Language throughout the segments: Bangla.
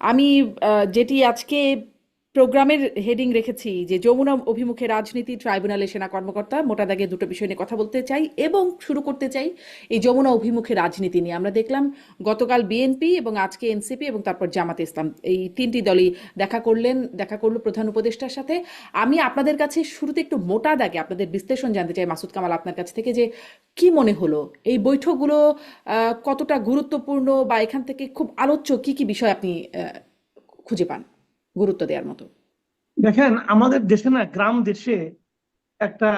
আমি যেটি আজকে প্রোগ্রামের হেডিং রেখেছি যে যমুনা অভিমুখে রাজনীতি ট্রাইব্যুনালে সেনা কর্মকর্তা, মোটা দাগে দুটো বিষয় নিয়ে কথা বলতে চাই এবং শুরু করতে চাই এই যমুনা অভিমুখে রাজনীতি নিয়ে। আমরা দেখলাম গতকাল বিএনপি এবং আজকে এনসিপি এবং তারপর জামাতে ইসলাম, এই তিনটি দলই দেখা করলো প্রধান উপদেষ্টার সাথে। আমি আপনাদের কাছে শুরুতে একটু মোটা দাগে আপনাদের বিশ্লেষণ জানতে চাই মাসুদ কামাল আপনার কাছ থেকে, যে কি মনে হলো এই বৈঠকগুলো, কতটা গুরুত্বপূর্ণ, বা এখান থেকে খুব আলোচ্য কি কি বিষয় আপনি খুঁজে পান গুরুত্ব দেওয়ার মতো? দেখেন, আমাদের দেশে না, গ্রাম দেশে একটা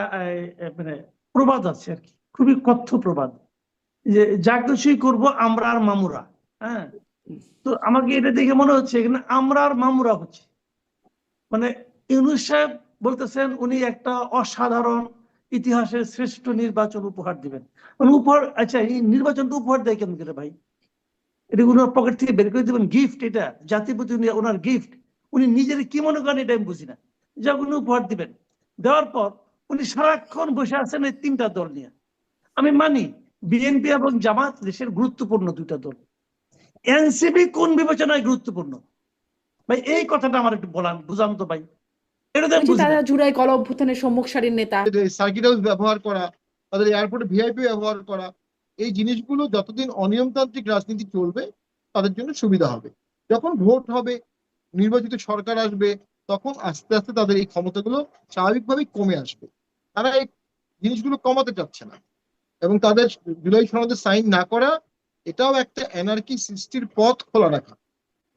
মানে প্রবাদ আছে আর কি, খুবই কথ্য প্রবাদ, যে যা কিছুই করবো আমরা আর মামুরা। হ্যাঁ, তো আমাকে এটা দেখে মনে হচ্ছে এখানে আমরা আর মামুরা হচ্ছে। মানে ইউনূস সাহেব বলতেছেন উনি একটা অসাধারণ ইতিহাসের শ্রেষ্ঠ নির্বাচন উপহার দিবেন। মানে উপহার, আচ্ছা এই নির্বাচনটা উপহার দেয় কেমন করে ভাই? এটা ওনার পকেট থেকে বের করে দেবেন গিফট? এটা জাতির প্রতি ওনার গিফট? উনি নিজের কি মনে করেন এটা আমি বুঝি না। যখন উপহার দিবেন, দেওয়ার পর উনি সারাক্ষণ বসে আছেন এই তিনটা দল নিয়ে। আমি মানি বিএনপি এবং জামাত দেশের গুরুত্বপূর্ণ দুইটা দল। এনসিপি কোন বিবেচনায় গুরুত্বপূর্ণ ভাই? এই কথাটা আমার একটু বলান, বুঝান তো ভাই, এটা তো ওই আমি যে বুঝি তারা না। জুলাই গণ অভ্যুত্থানের সম্মুখ সারির নেতা। সার্কিট হাউস ব্যবহার করা, তাদের এয়ারপোর্টে ভিআইপি ব্যবহার করা, এই জিনিসগুলো যতদিন অনিয়মতান্ত্রিক রাজনীতি চলবে তাদের জন্য সুবিধা হবে। যখন ভোট হবে, নির্বাচিত সরকার আসবে, তখন আস্তে আস্তে তাদের এই ক্ষমতাগুলো স্বাভাবিকভাবেই কমে আসবে। তারা এই জিনিসগুলো কমাতে চাচ্ছে না, এবং তাদের জুলাই সনদে সাইন না করা এটাও একটা এনার্কি সৃষ্টির পথ খোলা রাখা।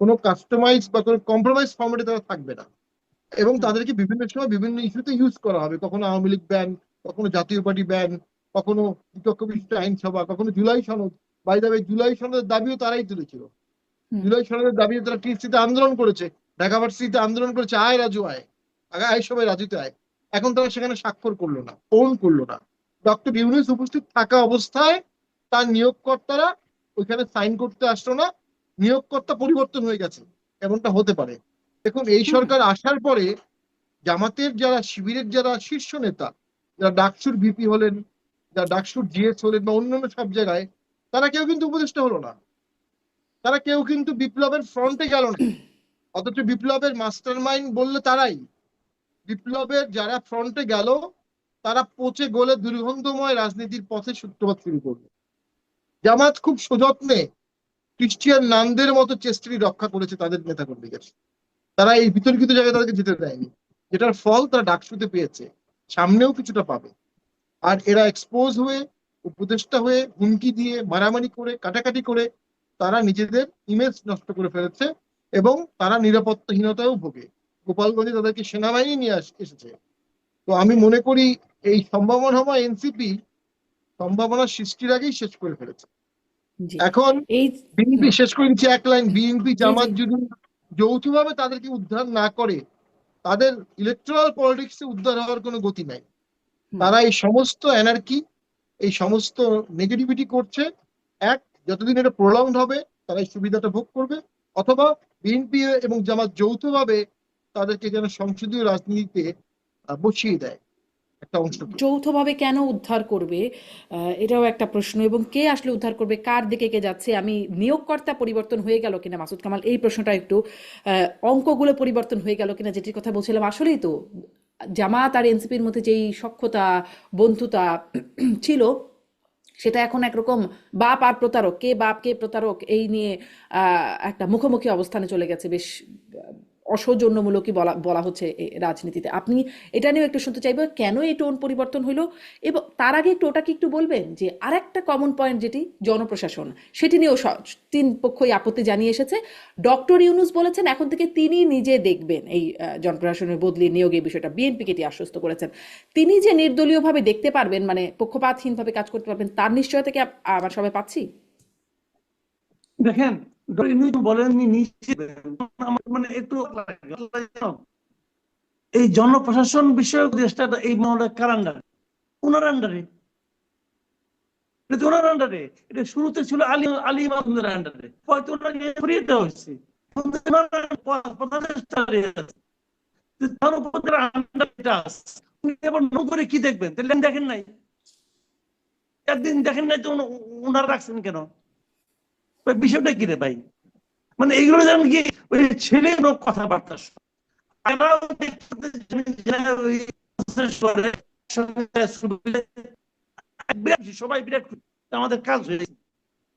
কোনো কাস্টমাইজ বা কোনো কম্প্রোমাইজ ফর্মেটে তারা থাকবে না, এবং তাদেরকে বিভিন্ন সময় বিভিন্ন ইস্যুতে ইউজ করা হবে। কখনো আওয়ামী লীগ ব্যান, কখনো জাতীয় পার্টি ব্যান, কখনো বিপক্ষ বিশিষ্ট আইনসভা, কখনো জুলাই সনদ। বাই দ্য ওয়ে, জুলাই সনদের দাবিও তারাই তুলেছিল। জুলাই সনদের দাবি তারা টিএসসিতে আন্দোলন করেছে, ঢাকা ভার্সিটিতে আন্দোলন করেছে, আয় রাজু আয়, আয় সবাই রাজুতে আয়। এখন তারা সেখানে স্বাক্ষর করলো না, ওন করলো না। ডক্টর ইউনূস উপস্থিত থাকা অবস্থায় তার নিয়োগকর্তারা ওইখানে সাইন করতে আসলো না। নিয়োগকর্তা পরিবর্তন হয়ে গেছে, এমনটা হতে পারে। দেখুন, এই সরকার আসার পরে জামাতের যারা, শিবিরের যারা শীর্ষ নেতা, যারা ডাকসুর ভিপি হলেন, যারা ডাকসুর জিএস হলেন, বা অন্যান্য সব জায়গায়, তারা কেউ কিন্তু উপদেষ্টা হলো না। তারা কেউ কিন্তু বিপ্লবের ফ্রন্টে গেল না। অথচ বিপ্লবের মাস্টার মাইন্ড বললে তারাই। বিপ্লবের যারা ফ্রন্টে গেল, তারা পচে গলে দুর্গন্ধময় রাজনীতির পথে সূত্রপাত শুরু করলো। জামাত খুব সযত্নে খ্রিস্টিয়ান নানদের মতো চেষ্টি রক্ষা করেছে তাদের নেতাকর্মীদের। তারা এই বিতর্কিত জায়গায় তাদেরকে যেতে দেয়নি, যেটার ফল তারা ডাকসুতে পেয়েছে, সামনেও কিছুটা পাবে। আর এরা এক্সপোজ হয়ে, উপদেষ্টা হয়ে, হুমকি দিয়ে, মারামারি করে, কাটাকাটি করে তারা নিজেদের ইমেজ নষ্ট করে ফেলেছে, এবং তারা নিরাপত্তাহীনতাও ভোগে। গোপালগঞ্জে তাদেরকে সেনাবাহিনী নিয়ে এসেছে। তো আমি মনে করি এই সম্ভাবনা এনসিপি সম্ভাবনা সৃষ্টির আগেই শেষ করে ফেলেছে। জি। এখন এই বিএনপি শেষ করে দিচ্ছে এক লাইন, বিএনপি জি জি জামাত যদি যৌথভাবে তাদেরকে উদ্ধার না করে, তাদের ইলেকট্রাল পলিটিক্সে উদ্ধার হওয়ার কোনো গতি নাই। তারা এই সমস্ত এনার্কি, এই সমস্ত নেগেটিভিটি করছে। এক, যতদিন এটা প্রলংড হবে তারা এই সুবিধাটা ভোগ করবে, অথবা বিএনপি এবং জামাত যৌথভাবে তাদেরকে যেন সংসদীয় রাজনীতিতে বসিয়ে দেয় একটা অংশকে। যৌথভাবে কেন উদ্ধার করবে, এটাও একটা প্রশ্ন। এবং কে আসলে উদ্ধার করবে, কার দিকে কে যাচ্ছে? আমি নিয়োগকর্তা পরিবর্তন হয়ে গেল কিনা মাসুদ কামাল, এই প্রশ্নটা একটু, অঙ্কগুলো পরিবর্তন হয়ে গেল কিনা, যেটির কথা বলছিলাম। আসলেই তো জামাত আর এনসিপির মধ্যে যেই সখ্যতা, বন্ধুতা ছিল, সেটা এখন একরকম বাপ আর প্রতারক, কে বাপ কে প্রতারক, এই নিয়ে একটা মুখোমুখি অবস্থানে চলে গেছে। বেশ অসৌজন্যমূলকই বলা বলা হচ্ছে এই রাজনীতিতে। আপনি এটা নিয়েও একটু শুনতে চাইবো, কেন এই টোন পরিবর্তন হইলো? এবং তার আগে একটু ওটাকে একটু বলবেন যে আরেকটা কমন পয়েন্ট যেটি জনপ্রশাসন, সেটি নিয়েও তিন পক্ষই আপত্তি জানিয়ে এসেছে। ডক্টর ইউনূস বলেছেন এখন থেকে তিনি নিজে দেখবেন এই জনপ্রশাসনের বদলি নিয়োগ, এই বিষয়টা বিএনপিকে এটি আশ্বস্ত করেছেন। তিনি যে নির্দলীয়ভাবে দেখতে পারবেন, মানে পক্ষপাতহীনভাবে কাজ করতে পারবেন, তার নিশ্চয়তা কি আবার সবাই পাচ্ছি? দেখেন, বলেননি নিচে, আমার মানে একটু এই জনপ্রশাসন বিষয়ক দেশটা এই মহলে কার আন্ডারে? ওনার আন্ডারে। এটা ওনার আন্ডারে। এটা শুরুতে ছিল আলী আলী মাহমুদের আন্ডারে, হয়তো ওনাকে সরিয়ে দেওয়া হয়েছে। করে কি দেখবেন? তাহলে দেখেন নাই, একদিন দেখেন নাই তো ওনারা রাখছেন কেন? বিষয়টা কি রে ভাই? মানে এইগুলো যেমন কি ওই ছেলেগুলো কথাবার্তা শোনে। আমরাও দেখতে যারা ওই process করে, সবাই বিরাট খুশি। আমাদের কাজ হয়েছে।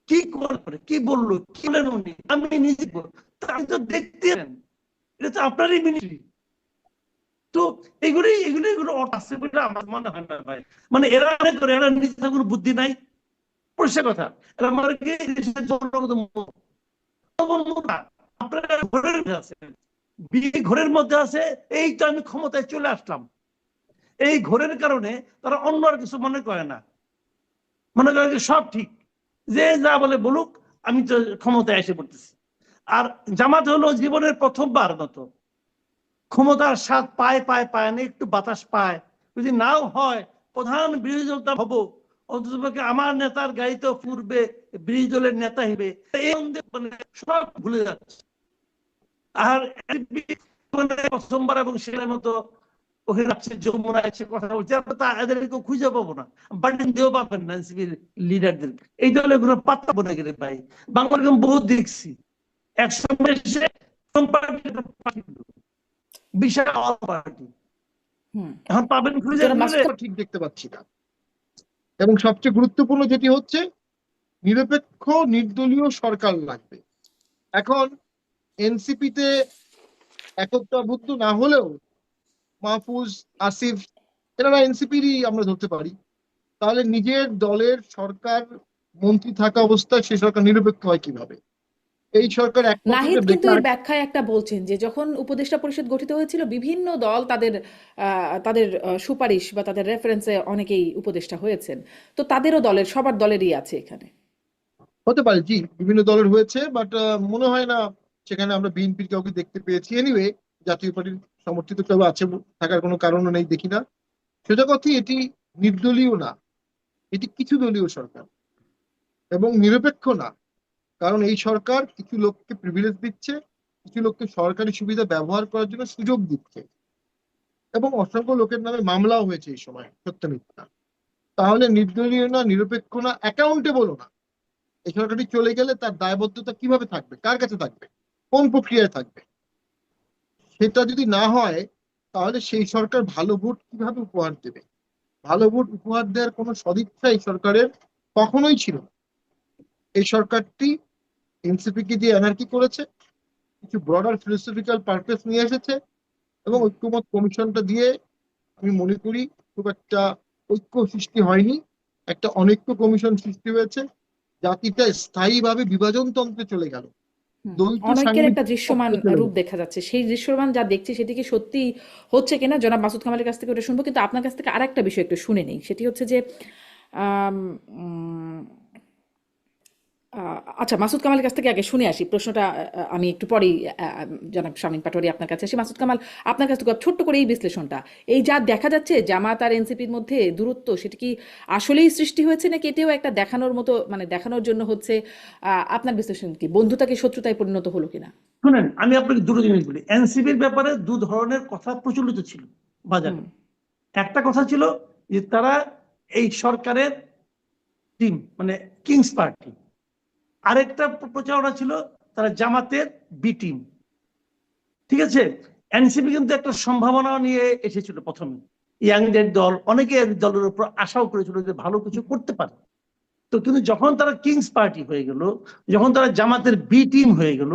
কি করে, কি বললো, কি বলেন উনি, আমি নিজে আমি তো দেখতে, এটা তো আপনারই মিনিস্ট্রি। তো এগুলো আছে বলে আমার মনে হয় না ভাই। মানে এরা মনে করে এরা নিজেদের কোনো বুদ্ধি নাই, পরিষ্কার কথা। এরা মনে করে দেশের জনগণ আপনারা ঘরের মধ্যে আছেন, ঘরের মধ্যে আছে, এই তো আমি ক্ষমতায় চলে আসলাম। এই ঘরের কারণে তারা অন্য আর কিছু মনে করে না, মনে করে যে সব ঠিক, যে যা বলে বলুক, আমি তো ক্ষমতায় এসে পড়তেছি। আর জামাত হলো জীবনের প্রথমবার মতো ক্ষমতার স্বাদ পায় না, একটু বাতাস পায়। যদি নাও হয় প্রধান বিরোধী দলটা হবো, অন্ততপক্ষে আমার নেতার গাড়িতে পূর্বে বিরোধী দলের নেতা হিসেবে মানে সব ভুলে যাচ্ছে। আর প্রথমবার এবং সেটার মতো ওখানে আছে, যমুনা আছে, কথা বলছে, এদেরকে খুঁজে পাবো না, বার্ডেন দিয়েও পাবেন না এনসিপির লিডারদের। এই দলের কোনো পাত্তা বনে গেলে ভাই, বাংলার বহুত দেখছি একসঙ্গে এসে বিশাল পার্টি, এখন পাবেন খুঁজে ঠিক দেখতে পাচ্ছি না। এবং সবচেয়ে গুরুত্বপূর্ণ যেটি হচ্ছে, নিরপেক্ষ নির্দলীয় সরকার লাগবে। এখন এনসিপিতে একতাবদ্ধ না হলেও মাহফুজ, আসিফ, এনারা এনসিপিরই আমরা ধরতে পারি। তাহলে নিজের দলের সরকার মন্ত্রী থাকা অবস্থায় সে সরকার নিরপেক্ষ হয় কিভাবে? এই সরকার এক নাহিদ কিন্তু এর ব্যাখ্যায় একটা বলছেন যে যখন উপদেষ্টা পরিষদ গঠিত হয়েছিল, বিভিন্ন দল তাদের সুপারিশ বা তাদের রেফারেন্সে অনেকেই উপদেষ্টা হয়েছেন, তো তাদেরও দলের সবার দলেরই আছে এখানে। হতে পারে, জি, বিভিন্ন দলের হয়েছে, বাট মনে হয় না সেখানে আমরা বিএনপির কাউকে দেখতে পেয়েছি। এনিওয়ে, জাতীয় পার্টির সমর্থিত কেউ আছে থাকার কোনো কারণও নেই, দেখি না। সোজা কথাই, এটি নির্দলীয় না, এটি কিছু দলীয় সরকার এবং নিরপেক্ষ না। কারণ এই সরকার কিছু লোককে প্রিভিলেজ দিচ্ছে, কিছু লোককে সরকারি সুবিধা ব্যবহার করার জন্য সুযোগ দিচ্ছে, এবং অসংখ্য লোকের নামে মামলাও হয়েছে এই সময়, সত্য মিথ্যা। তাহলে নির্দলীয় না, নিরপেক্ষ না, অ্যাকাউন্টেবলও না। এই সরকারটি চলে গেলে তার দায়বদ্ধতা কিভাবে থাকবে, কার কাছে থাকবে, কোন প্রক্রিয়ায় থাকবে? সেটা যদি না হয়, তাহলে সেই সরকার ভালো ভোট কিভাবে উপহার দেবে? ভালো ভোট উপহার দেওয়ার কোনো সদিচ্ছা এই সরকারের কখনোই ছিল না। এই সরকারটি এনসিপি কে দিয়ে অ্যানার্কি করেছে, কিছু ব্রডার ফিলোসফিক্যাল পারপাস নিয়ে এসেছে, এবং ঐক্যমত কমিশনটা দিয়ে আমি মনে করি খুব একটা ঐক্য সৃষ্টি হয়নি, একটা অনৈক্য কমিশন সৃষ্টি হয়েছে। জাতিটা স্থায়ীভাবে বিভাজন তন্ত্রে চলে গেল, অনৈক্যের একটা দৃশ্যমান রূপ দেখা যাচ্ছে। সেই দৃশ্যমান যা দেখছি সেটি কি সত্যি হচ্ছে কিনা জনাব মাসুদ কামালের কাছ থেকে ওটা শুনবো, কিন্তু আপনার কাছ থেকে আরেকটা বিষয় একটু শুনে নেই। সেটি হচ্ছে যে আচ্ছা, মাসুদ কামালের কাছ থেকে আগে শুনে আসি প্রশ্নটা। আমি একটু পরেই জনাব শামীম পাটোয়ারি আপনার কাছে আসি। মাসুদ কামাল, আপনার কাছ থেকে ছোট্ট করে এই বিশ্লেষণটা, এই যা দেখা যাচ্ছে জামাত আর এনসিপির মধ্যে দূরত্ব, সেটা কি আসলেই সৃষ্টি হয়েছে নাকি এটাও একটা দেখানোর মতো, মানে দেখানোর জন্য হচ্ছে? আপনার বিশ্লেষণ কি, বন্ধুতাকে শত্রুতায় পরিণত হলো কিনা? শুনেন, আমি আপনাকে দুটো জিনিস বলি। এনসিপির ব্যাপারে দু ধরনের কথা প্রচলিত ছিল বাজারে। একটা কথা ছিল যে তারা এই সরকারের টিম, মানে কিংস পার্টি। আরেকটা প্রচারণা ছিল তারা জামাতের বি টিম। ঠিক আছে, এনসিপি কিন্তু একটা সম্ভাবনা নিয়ে এসেছিল প্রথমে, ইয়াংদের দল, অনেকে দলের উপর আশাও করেছিল যে ভালো কিছু করতে পারে। তো কিন্তু যখন তারা কিংস পার্টি হয়ে গেল, যখন তারা জামাতের বি টিম হয়ে গেল,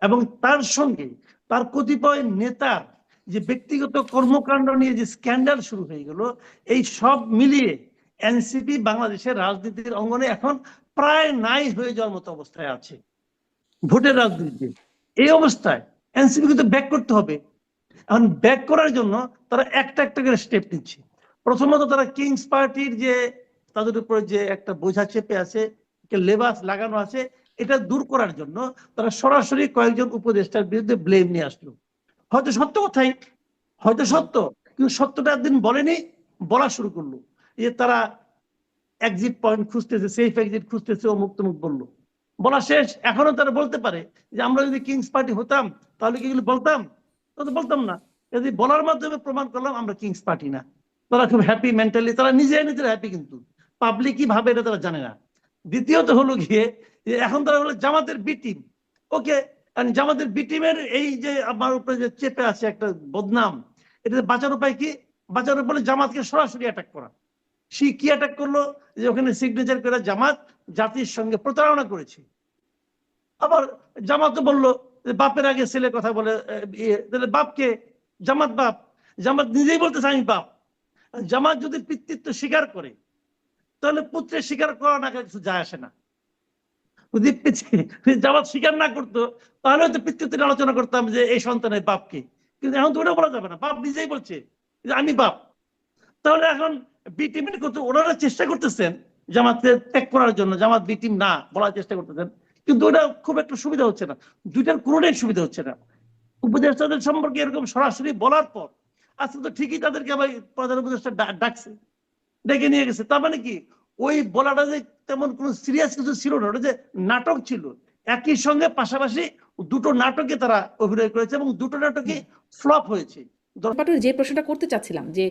এবং তার সঙ্গে তার কতিপয় নেতার যে ব্যক্তিগত কর্মকাণ্ড নিয়ে যে স্ক্যান্ডাল শুরু হয়ে গেল, এই সব মিলিয়ে এনসিপি বাংলাদেশের রাজনীতির অঙ্গনে এখন প্রায় নাই হয়ে যাওয়ার মতো অবস্থায় আছে ভোটের রাজনীতিতে। এই অবস্থায় এনসিপি কিন্তু ব্যাক করতে হবে। এখন ব্যাক করার জন্য তারা একটা একটা করে স্টেপ নিচ্ছে। প্রথমত তারা কিংস পার্টির যে তাদের উপরে যে একটা বোঝা চেপে আছে, লেবাস লাগানো আছে, এটা দূর করার জন্য তারা সরাসরি কয়েকজন উপদেষ্টার বিরুদ্ধে ব্লেম নিয়ে আসলো। হয়তো সত্য কথাই, হয়তো সত্য, কিন্তু সত্যটা একদিন বলেনি, বলা শুরু করলো যে তারা এক্সিট পয়েন্ট খুঁজতেছে, সেফ এক্সিট খুঁজতেছে, অমুক তমুক বললো। বলা শেষ। এখনো তারা বলতে পারে যে আমরা যদি কিংস পার্টি হতাম তাহলে কি এগুলো বলতাম? তো বলতাম না। যদি বলার মাধ্যমে প্রমাণ করলাম আমরা কিংস পার্টি না। তারা খুব হ্যাপি মেন্টালি, তারা নিজেরা হ্যাপি, কিন্তু পাবলিক কি ভাবে এটা তারা জানে না। দ্বিতীয়ত হলো গিয়ে এখন তারা হলো জামাতের বি টিম। ওকে, আর জামাতের বি টিমের এই যে আমার উপরে যে চেপে আছে একটা বদনাম, এটা বাঁচার উপায় কি? বাঁচার উপায় জামাতকে সরাসরি অ্যাটাক করা। সে কি অ্যাটাক করলো? যে ওখানে সিগনেচার করে জামাত জাতির সঙ্গে প্রতারণা করেছে। আবার জামাত বললো যে বাপের আগে ছেলে কথা বলে, তাহলে বাপকে জামাত বাপ? জামাত নিজেই বলতেছে আমি বাপ। জামাত যদি পিতৃত্ব স্বীকার করে তাহলে পুত্রের স্বীকার করা না কিছু যায় আসে না। যদি জামাত স্বীকার না করতো তাহলে হয়তো পিতৃত্বের আলোচনা করতাম যে এই সন্তানের বাপকে, কিন্তু এখন তো ওটা বলা যাবে না। বাপ নিজেই বলছে যে আমি বাপ। তাহলে এখন বি টিমের করতে ওনারা চেষ্টা করতেছেন জামাতকে ত্যাগ করার জন্য, জামাত বি টিম না বলার চেষ্টা করতেছেন, কিন্তু ওটা খুব একটা সুবিধা হচ্ছে না। দুইটার কোনোটাই সুবিধা হচ্ছে না। উপদেষ্টাদের সম্পর্কে এরকম সরাসরি বলার পর আজকে তো ঠিকই তাদেরকে আবার প্রধান উপদেষ্টা ডাকছে, ডেকে নিয়ে গেছে। তার মানে কি ওই বলাটা যে তেমন কোনো সিরিয়াস কিছু ছিল না, ওটা যে নাটক ছিল। একই সঙ্গে পাশাপাশি দুটো নাটকে তারা অভিনয় করেছে এবং দুটো নাটকে ফ্লপ হয়েছে। পাটোয়ারি, যে প্রশ্নটা করতে চাচ্ছিলাম যে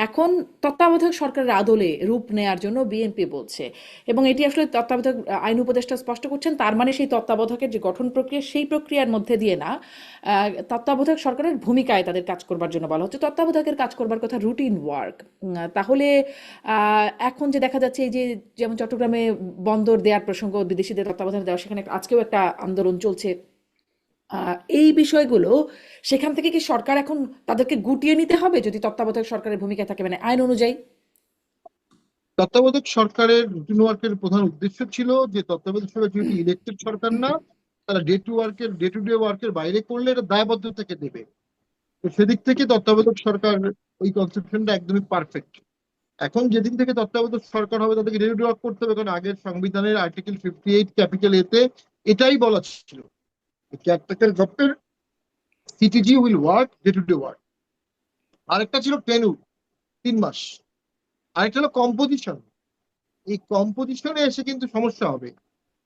এখন তত্ত্বাবধায়ক সরকারের আদলে রূপ নেয়ার জন্য বিএনপি বলছে, এবং এটি আসলে তত্ত্বাবধায়ক আইন উপদেষ্টা স্পষ্ট করছেন, তার মানে সেই তত্ত্বাবধায়কের যে গঠন প্রক্রিয়া সেই প্রক্রিয়ার মধ্যে দিয়ে না, তত্ত্বাবধায়ক সরকারের ভূমিকায় তাদের কাজ করবার জন্য বলা হচ্ছে। তত্ত্বাবধায়কের কাজ করবার কথা রুটিন ওয়ার্ক। তাহলে এখন যে দেখা যাচ্ছে এই যে যেমন চট্টগ্রামে বন্দর দেওয়ার প্রসঙ্গ, বিদেশিদের তত্ত্বাবধানে দেওয়া, সেখানে আজকেও একটা আন্দোলন চলছে। এই বিষয়গুলো সেখান থেকে কি সরকার এখন তাদেরকে গুটিয়ে নিতে হবে যদি তত্ত্বাবধায়ক সরকারের ভূমিকায় থাকে, মানে আইন অনুযায়ী? তত্ত্বাবধায়ক সরকারের রুটিন ওয়ার্কের প্রধান উদ্দেশ্য ছিল যে তত্ত্বাবধায়ক সরকার যেহেতু ইলেকটেড সরকার না, তারা ডে টু ডে ওয়ার্কের বাইরে করলে এটা দায়বদ্ধতাকে দেবে। তো সেদিক থেকে তত্ত্বাবধায়ক সরকার ওই কনসেপশনটা একদমই পারফেক্ট। এখন যেদিন থেকে তত্ত্বাবধায়ক সরকার হবে তাদেরকে ডে টু ডে ওয়ার্ক করতে হবে, কারণ আগের সংবিধানের আর্টিকেল 58 ক্যাপিটাল এতে এটাই বলা ছিল, caretaker government CTG will work day to day work. আরেকটা ছিল টেনুর 3 মাস, আরেকটা হলো কম্পোজিশন। এই কম্পোজিশনে এসে কিন্তু সমস্যা হবে,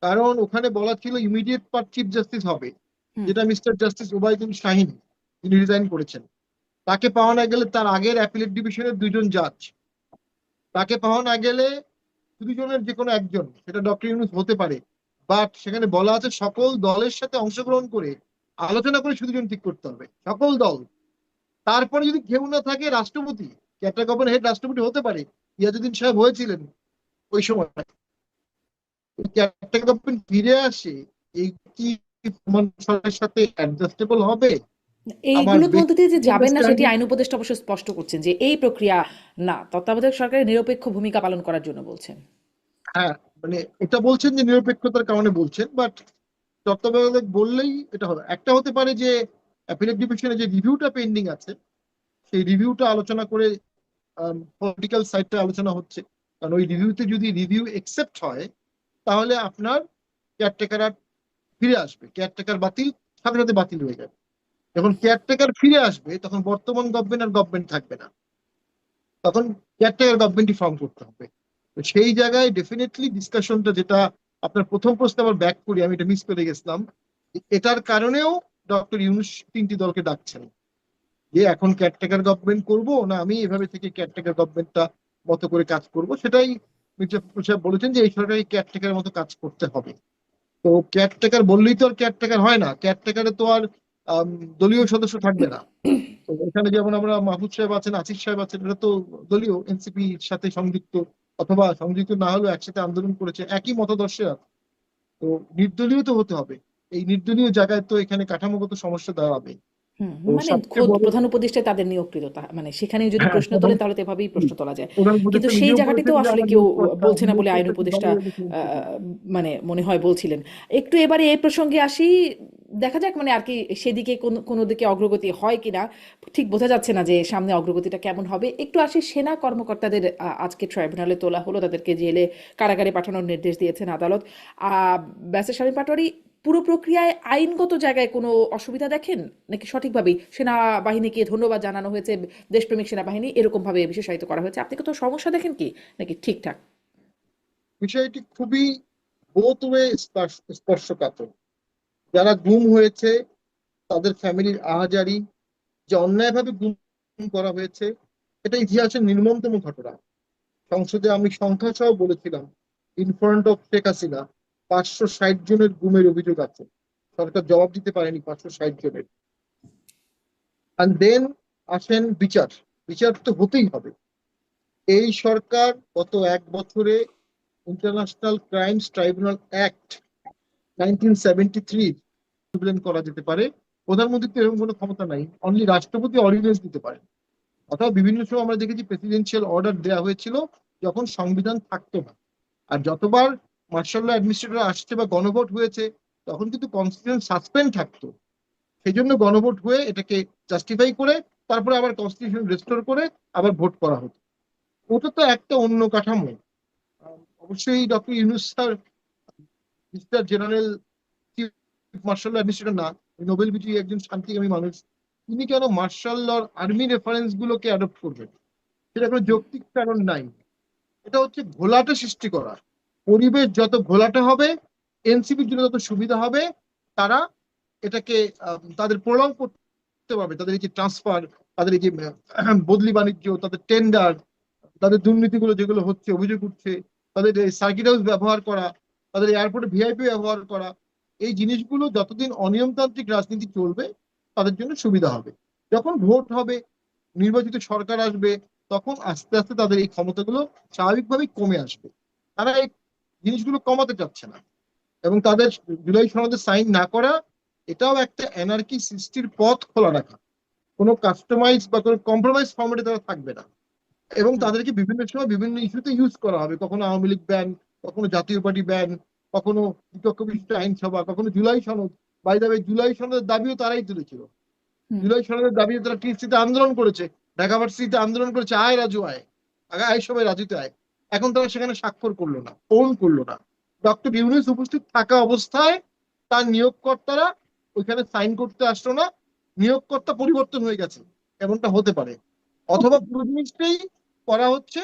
কারণ ওখানে বলা ছিল ইমিডিয়েট পার্ট চিফ জাস্টিস হবে, যেটা মিস্টার জাস্টিস ওবায়দুল শাহিন যিনি রিজাইন করেছেন। তাকে পাওয়া না গেলে তার আগের অ্যাপিলেট ডিভিশনের 2জন জাজ, তাকে পাওয়া না গেলে 2জনের যে কোনো একজন, সেটা ডক্টর ইউনূস হতে পারে। বাট সেখানে বলা আছে সকল দলের সাথে অংশগ্রহণ করে আলোচনা করে 2জন ঠিক করতে হবে, সকল দল। তারপরে যদি কেউ না থাকে রাষ্ট্রপতি, ক্যাবিনেট গভর্নর হেড রাষ্ট্রপতি হতে পারে, ইয়াজউদ্দিন সাহেব হয়েছিলেন ওই সময়। ক্যাবিনেট গভর্নমেন্ট ফিরে আসে, এই কি সরকারের সাথে অ্যাডজাস্টেবল হবে? আমার এইগুলোর মধ্যে দিয়ে যে যাবেন না সেটি ব্যক্তি আইন উপদেষ্টা অবশ্য স্পষ্ট করছেন যে এই প্রক্রিয়া না, তত্ত্বাবধায়ক সরকারের নিরপেক্ষ ভূমিকা পালন করার জন্য বলছেন। হ্যাঁ, মানে এটা বলছেন যে নিরপেক্ষতার কারণে বলছেন, বাট তত্ত্বাবধায়ক বললেই এটা হবে। একটা হতে পারে যে অ্যাপিলেট ডিভিশনে যে রিভিউটা পেন্ডিং আছে, সেই রিভিউটা আলোচনা করে পলিটিক্যাল সাইডটা আলোচনা হচ্ছে। কারণ ওই রিভিউতে যদি রিভিউ একসেপ্ট হয় তাহলে আপনার কেয়ারটেকার ফিরে আসবে, কেয়ারটেকার বাতিল সাথে সাথে বাতিল হয়ে যাবে। যখন কেয়ারটেকার ফিরে আসবে তখন বর্তমান গভর্নমেন্ট আর গভর্নমেন্ট থাকবে না, তখন কেয়ারটেকার গভর্নমেন্টই ফর্ম করতে হবে। তো সেই জায়গায় ডেফিনেটলি ডিসকাশনটা, যেটা আপনার প্রথম প্রশ্নে আবার ব্যাক করি, আমি এটা মিস করে গেছিলাম, এটার কারণেও ডক্টর ইউনূস 3টি দলকে ডাকছেন যে এখন কেয়ারটেকার গভর্নমেন্ট করব না আমি এভাবে থেকে কেয়ারটেকার গভর্নমেন্টটা মতো করে কাজ করব। সেটাই মির্জা ফখরুল সাহেব বলেছেন যে এই সরকারকে কেয়ারটেকার মতো কাজ করতে হবে। তো কেয়ারটেকার বললেই তো আর কেয়ারটেকার হয় না, কেয়ারটেকারে তো আর দলীয় সদস্য থাকবে না। তো এখানে যেমন আমরা মাহফুজ সাহেব আছেন, আসিফ সাহেব আছেন, এরা তো দলীয় এনসিপির সাথে সংযুক্ত, অথবা সংযুক্ত না হলেও একসাথে আন্দোলন করেছে, একই মতাদর্শে আছে। তো নির্দলীয় তো হতে হবে। এই নির্দলীয় জায়গায় তো এখানে কাঠামোগত সমস্যা দাঁড়াবে। তো মানে সবচেয়ে খোদ বড়, প্রধান উপদেষ্টায় তাদের নিয়োগকৃত, মানে সেখানে যদি হ্যাঁ, প্রশ্ন তোলেন তাহলে তো এভাবেই প্রশ্ন তোলা যায়। প্রধান কিন্তু উপদেষ্টা সেই নিজেও জায়গাটিতেও বলেছেন যে আসলে আমার কেউ নিয়োগকর্তা বলছে না বলে আইন উপদেষ্টা মানে মনে হয় বলছিলেন। একটু এবারে এই প্রসঙ্গে আসি, দেখা যাক মানে আর কি সেদিকে কোনো দিকে অগ্রগতি হয় কিনা, ঠিক বোঝা যাচ্ছে না যে সামনে অগ্রগতিটা কেমন হবে। একটু আসি সেনা কর্মকর্তাদের, আজকে ট্রাইব্যুনালে তোলা হলো, তাদেরকে জেলে কারাগারে পাঠানোর নির্দেশ দিয়েছেন আদালত। ব্যারিস্টার শামীম পাটোয়ারি, পুরো প্রক্রিয়ায় আইনগত জায়গায় কোনো অসুবিধা দেখেন নাকি সঠিকভাবেই সেনাবাহিনীকে ধন্যবাদ জানানো হয়েছে, দেশপ্রেমিক সেনাবাহিনী এরকম ভাবে বিশেষায়িত করা হয়েছে? আপনি কত সমস্যা দেখেন কি নাকি ঠিকঠাক? বিষয়টি খুবই বোথ ওয়ে স্পর্শকাতর। যারা গুম হয়েছে তাদের ফ্যামিলির আহাজারি, যে অন্যায়ভাবে গুম করা হয়েছে, এটা ইতিহাসের নির্মমতম ঘটনা। সংসদে আমি সংখ্যা সহ বলেছিলাম, in front of Sheikh Hasina 560 জনের গুমের অভিযোগ আছে। সরকার জবাব দিতে পারেনি 560 জনের। অ্যান্ড দেন আসেন বিচার। বিচার তো হতেই হবে। এই সরকার গত 1 বছরে ইন্টারন্যাশনাল ক্রাইমস ট্রাইব্যুনাল অ্যাক্ট 1973 করা যেতে পারে। প্রধানমন্ত্রীর তো এরকম কোনো ক্ষমতা নাই, অনলি রাষ্ট্রপতি অর্ডিন্যান্স দিতে পারে। অথবা বিভিন্ন সময় আমরা দেখেছি প্রেসিডেন্সিয়াল অর্ডার দেওয়া হয়েছিল যখন সংবিধান থাকতো না। আর যতবার মার্শাল ল অ্যাডমিনিস্ট্রেটর আসছে বা গণভোট হয়েছে তখন কিন্তু কনস্টিটিউশন সাসপেন্ড থাকতো, সেই জন্য গণভোট হয়ে এটাকে জাস্টিফাই করে তারপরে আবার কনস্টিটিউশন রেস্টোর করে আবার ভোট করা হতো। ওটা তো একটা অন্য কাঠামো। অবশ্যই doctor Yunus sir mister general chief marshal administrator না, নোবেল বিজয়ী একজন শান্তিকামী মানুষ, তিনি কেন মার্শাল লর আর্মি রেফারেন্স গুলোকে অ্যাডপ্ট করবেন? সেটা কোনো যৌক্তিক কারণ নাই। এটা হচ্ছে ঘোলাটে সৃষ্টি করা। পরিবেশ যত ঘোলাটে হবে, এনসিপির জন্য তত সুবিধা হবে। তারা এটাকে তাদের প্রলং করতে পারবে, তাদের এই যে ট্রান্সফার, তাদের এই যে বদলি বাণিজ্য, তাদের টেন্ডার, তাদের দুর্নীতিগুলো যেগুলো হচ্ছে, অভিযোগ উঠছে, তাদের সার্কিট হাউস ব্যবহার করা, তাদের এয়ারপোর্টে ভিআইপি ব্যবহার করা, এই জিনিসগুলো যতদিন অনিয়মতান্ত্রিক রাজনীতি চলবে তাদের জন্য সুবিধা হবে। যখন ভোট হবে, নির্বাচিত সরকার আসবে, তখন আস্তে আস্তে তাদের এই ক্ষমতাগুলো স্বাভাবিকভাবেই কমে আসবে। তারা এই জিনিসগুলো কমাতে চাচ্ছে না, এবং তাদের জুলাই সনদে সাইন না করা এটাও একটা এনার্কি সৃষ্টির পথ খোলা রাখা। কোনো কাস্টমাইজ বা কোনো কম্প্রোমাইজ ফর্মেটে তারা থাকবে না, এবং তাদেরকে বিভিন্ন সময় বিভিন্ন ইস্যুতে ইউজ করা হবে। কখনো আওয়ামী লীগ ব্যান, কখনো জাতীয় পার্টি ব্যান, কখনো বিপক্ষ বিশিষ্ট আইনসভা, কখনো জুলাই সনদ। বাই দ্য ওয়ে, জুলাই সনদের দাবিও তারাই তুলেছিল। জুলাই সনদের দাবি তারা টিএসসিতে আন্দোলন করেছে, ঢাকা ভার্সিটিতে আন্দোলন করেছে, আয় রাজু আয়, আয় সবাই রাজুতে আয়। এখন তারা সেখানে স্বাক্ষর করলো না, ফোন করলো না। ডক্টর ইউনূস উপস্থিত থাকা অবস্থায় তার নিয়োগকর্তারা ওইখানে সাইন করতে আসলো না। নিয়োগকর্তা পরিবর্তন হয়ে গেছে, এমনটা হতে পারে। অথবা পুরো জিনিসটাই করা হচ্ছে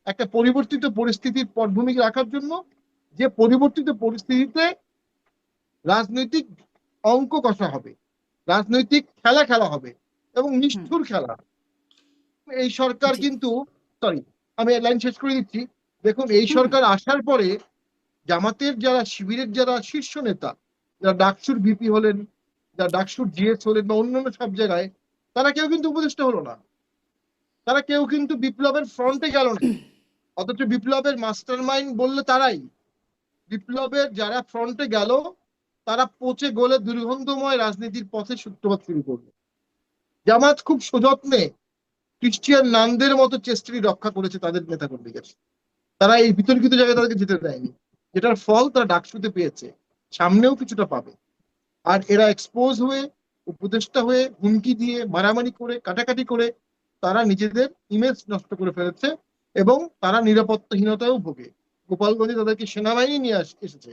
একটা পরিবর্তিত পরিস্থিতির পটভূমি রাখার জন্য, যে পরিবর্তিত পরিস্থিতিতে রাজনৈতিক অঙ্ক কষা হবে, রাজনৈতিক খেলা খেলা হবে, এবং নিষ্ঠুর খেলা। এই সরকার কিন্তু, সরি আমি লাইন শেষ করে দিচ্ছি। দেখুন, এই সরকার আসার পরে জামাতের যারা, শিবিরের যারা শীর্ষ নেতা, যারা ডাকসুর ভিপি হলেন, যারা ডাকসুর জিএস হলেন, বা অন্যান্য সব জায়গায়, তারা কেউ কিন্তু উপদেষ্টা হলো না, তারা কেউ কিন্তু বিপ্লবের ফ্রন্টে গেল না। অথচ বিপ্লবের মাস্টার মাইন্ড বললে তারাই। বিপ্লবের যারা ফ্রন্টে গেল তারা পচে গলে দুর্গন্ধময় রাজনীতির পথে সূত্রপাত শুরু করলো। জামাত খুব সযত্নে ক্রিশ্চিয়ান নানদের মতো চেষ্টাটি রক্ষা করেছে তাদের নেতাকর্মীদের। তারা এই বিতর্কিত জায়গায় তাদেরকে যেতে দেয়নি, যেটার ফল তারা ডাকসুতে পেয়েছে, সামনেও কিছুটা পাবে। আর এরা এক্সপোজ হয়ে, উপদেষ্টা হয়ে, হুমকি দিয়ে, মারামারি করে, কাটাকাটি করে তারা নিজেদের ইমেজ নষ্ট করে ফেলেছে, এবং তারা নিরাপত্তাহীনতাও ভোগে। গোপালগঞ্জে তাদেরকে সেনাবাহিনী নিয়ে এসেছে।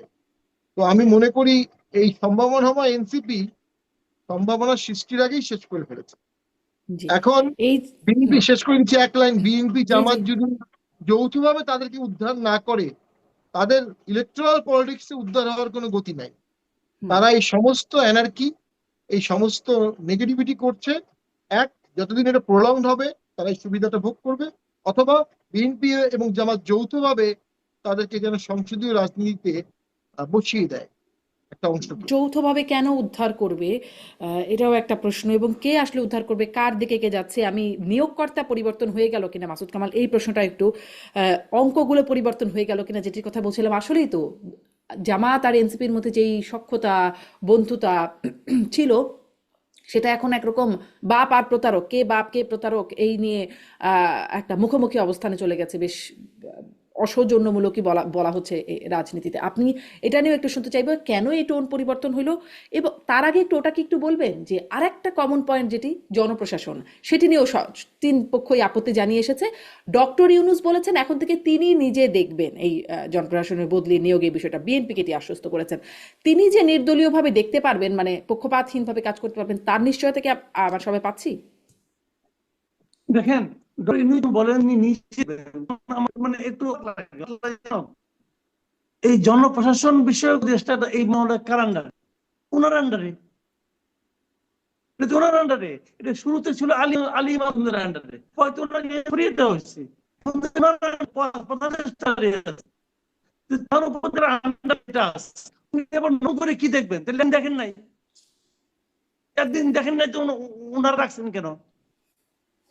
তো আমি মনে করি এই সম্ভাবনাময় এনসিপি সম্ভাবনা সৃষ্টির আগেই শেষ করে ফেলেছে। এখন বিএনপি, শেষ করে দিচ্ছে এক লাইন, বিএনপি জামাত যদি যৌথভাবে তাদেরকে উদ্ধার না করে, তাদের ইলেকট্রাল পলিটিক্সে উদ্ধার হওয়ার কোনো গতি নাই। তারা এই সমস্ত এনার্কি, এই সমস্ত নেগেটিভিটি করছে। এক, যতদিন এটা প্রলংড হবে তারা এই সুবিধাটা ভোগ করবে, অথবা বিএনপি এবং জামাত যৌথভাবে তাদেরকে যেন সংসদীয় রাজনীতিতে বসিয়ে দেয় একটা অংশ। যৌথভাবে কেন উদ্ধার করবে, এটাও একটা প্রশ্ন। এবং কে আসলে উদ্ধার করবে, কার দিকে কে যাচ্ছে? আমি নিয়োগকর্তা পরিবর্তন হয়ে গেল কিনা মাসুদ কামাল, এই প্রশ্নটা একটু, অঙ্কগুলো পরিবর্তন হয়ে গেল কিনা, যেটির কথা বলছিলাম। আসলেই তো জামাত আর এনসিপির মধ্যে যেই সখ্যতা, বন্ধুতা ছিল, সেটা এখন একরকম বাপ আর প্রতারক, কে বাপ কে প্রতারক, এই নিয়ে একটা মুখোমুখি অবস্থানে চলে গেছে। বেশ অসৌজন্যমূলকই বলা হচ্ছে রাজনীতিতে। আপনি এটা নিয়েও একটু শুনতে চাইবো, কেন এই টোন পরিবর্তন হইলো? এবং তার আগে ওটাকে একটু বলবেন যে আরেকটা কমন পয়েন্ট যেটি জনপ্রশাসন, সেটি নিয়েও তিন পক্ষই আপত্তি জানিয়ে এসেছে। ডক্টর ইউনূস বলেছেন এখন থেকে তিনি নিজে দেখবেন এই জনপ্রশাসনের বদলি নিয়োগের বিষয়টা। বিএনপিকে এটি আশ্বস্ত করেছেন। তিনি যে নির্দলীয়ভাবে দেখতে পারবেন, মানে পক্ষপাতহীনভাবে কাজ করতে পারবেন, তার নিশ্চয়তা কি আমরা সবাই পাচ্ছি? দেখেন, বলেননি নিজে, মানে একটু এই জনপ্রশাসন বিষয়ক দেশটা এই মহলের কার আন্ডারে? ওনার আন্ডারে। ওনার আন্ডারে এটা শুরুতে ছিল আলী মাহমুদের আন্ডারে, হয়তো ওনাকে সরিয়ে দেওয়া হয়েছে, এবার করে কি দেখবেন? তাহলে দেখেন নাই, একদিন দেখেন নাই তো ওনারা রাখছেন কেন?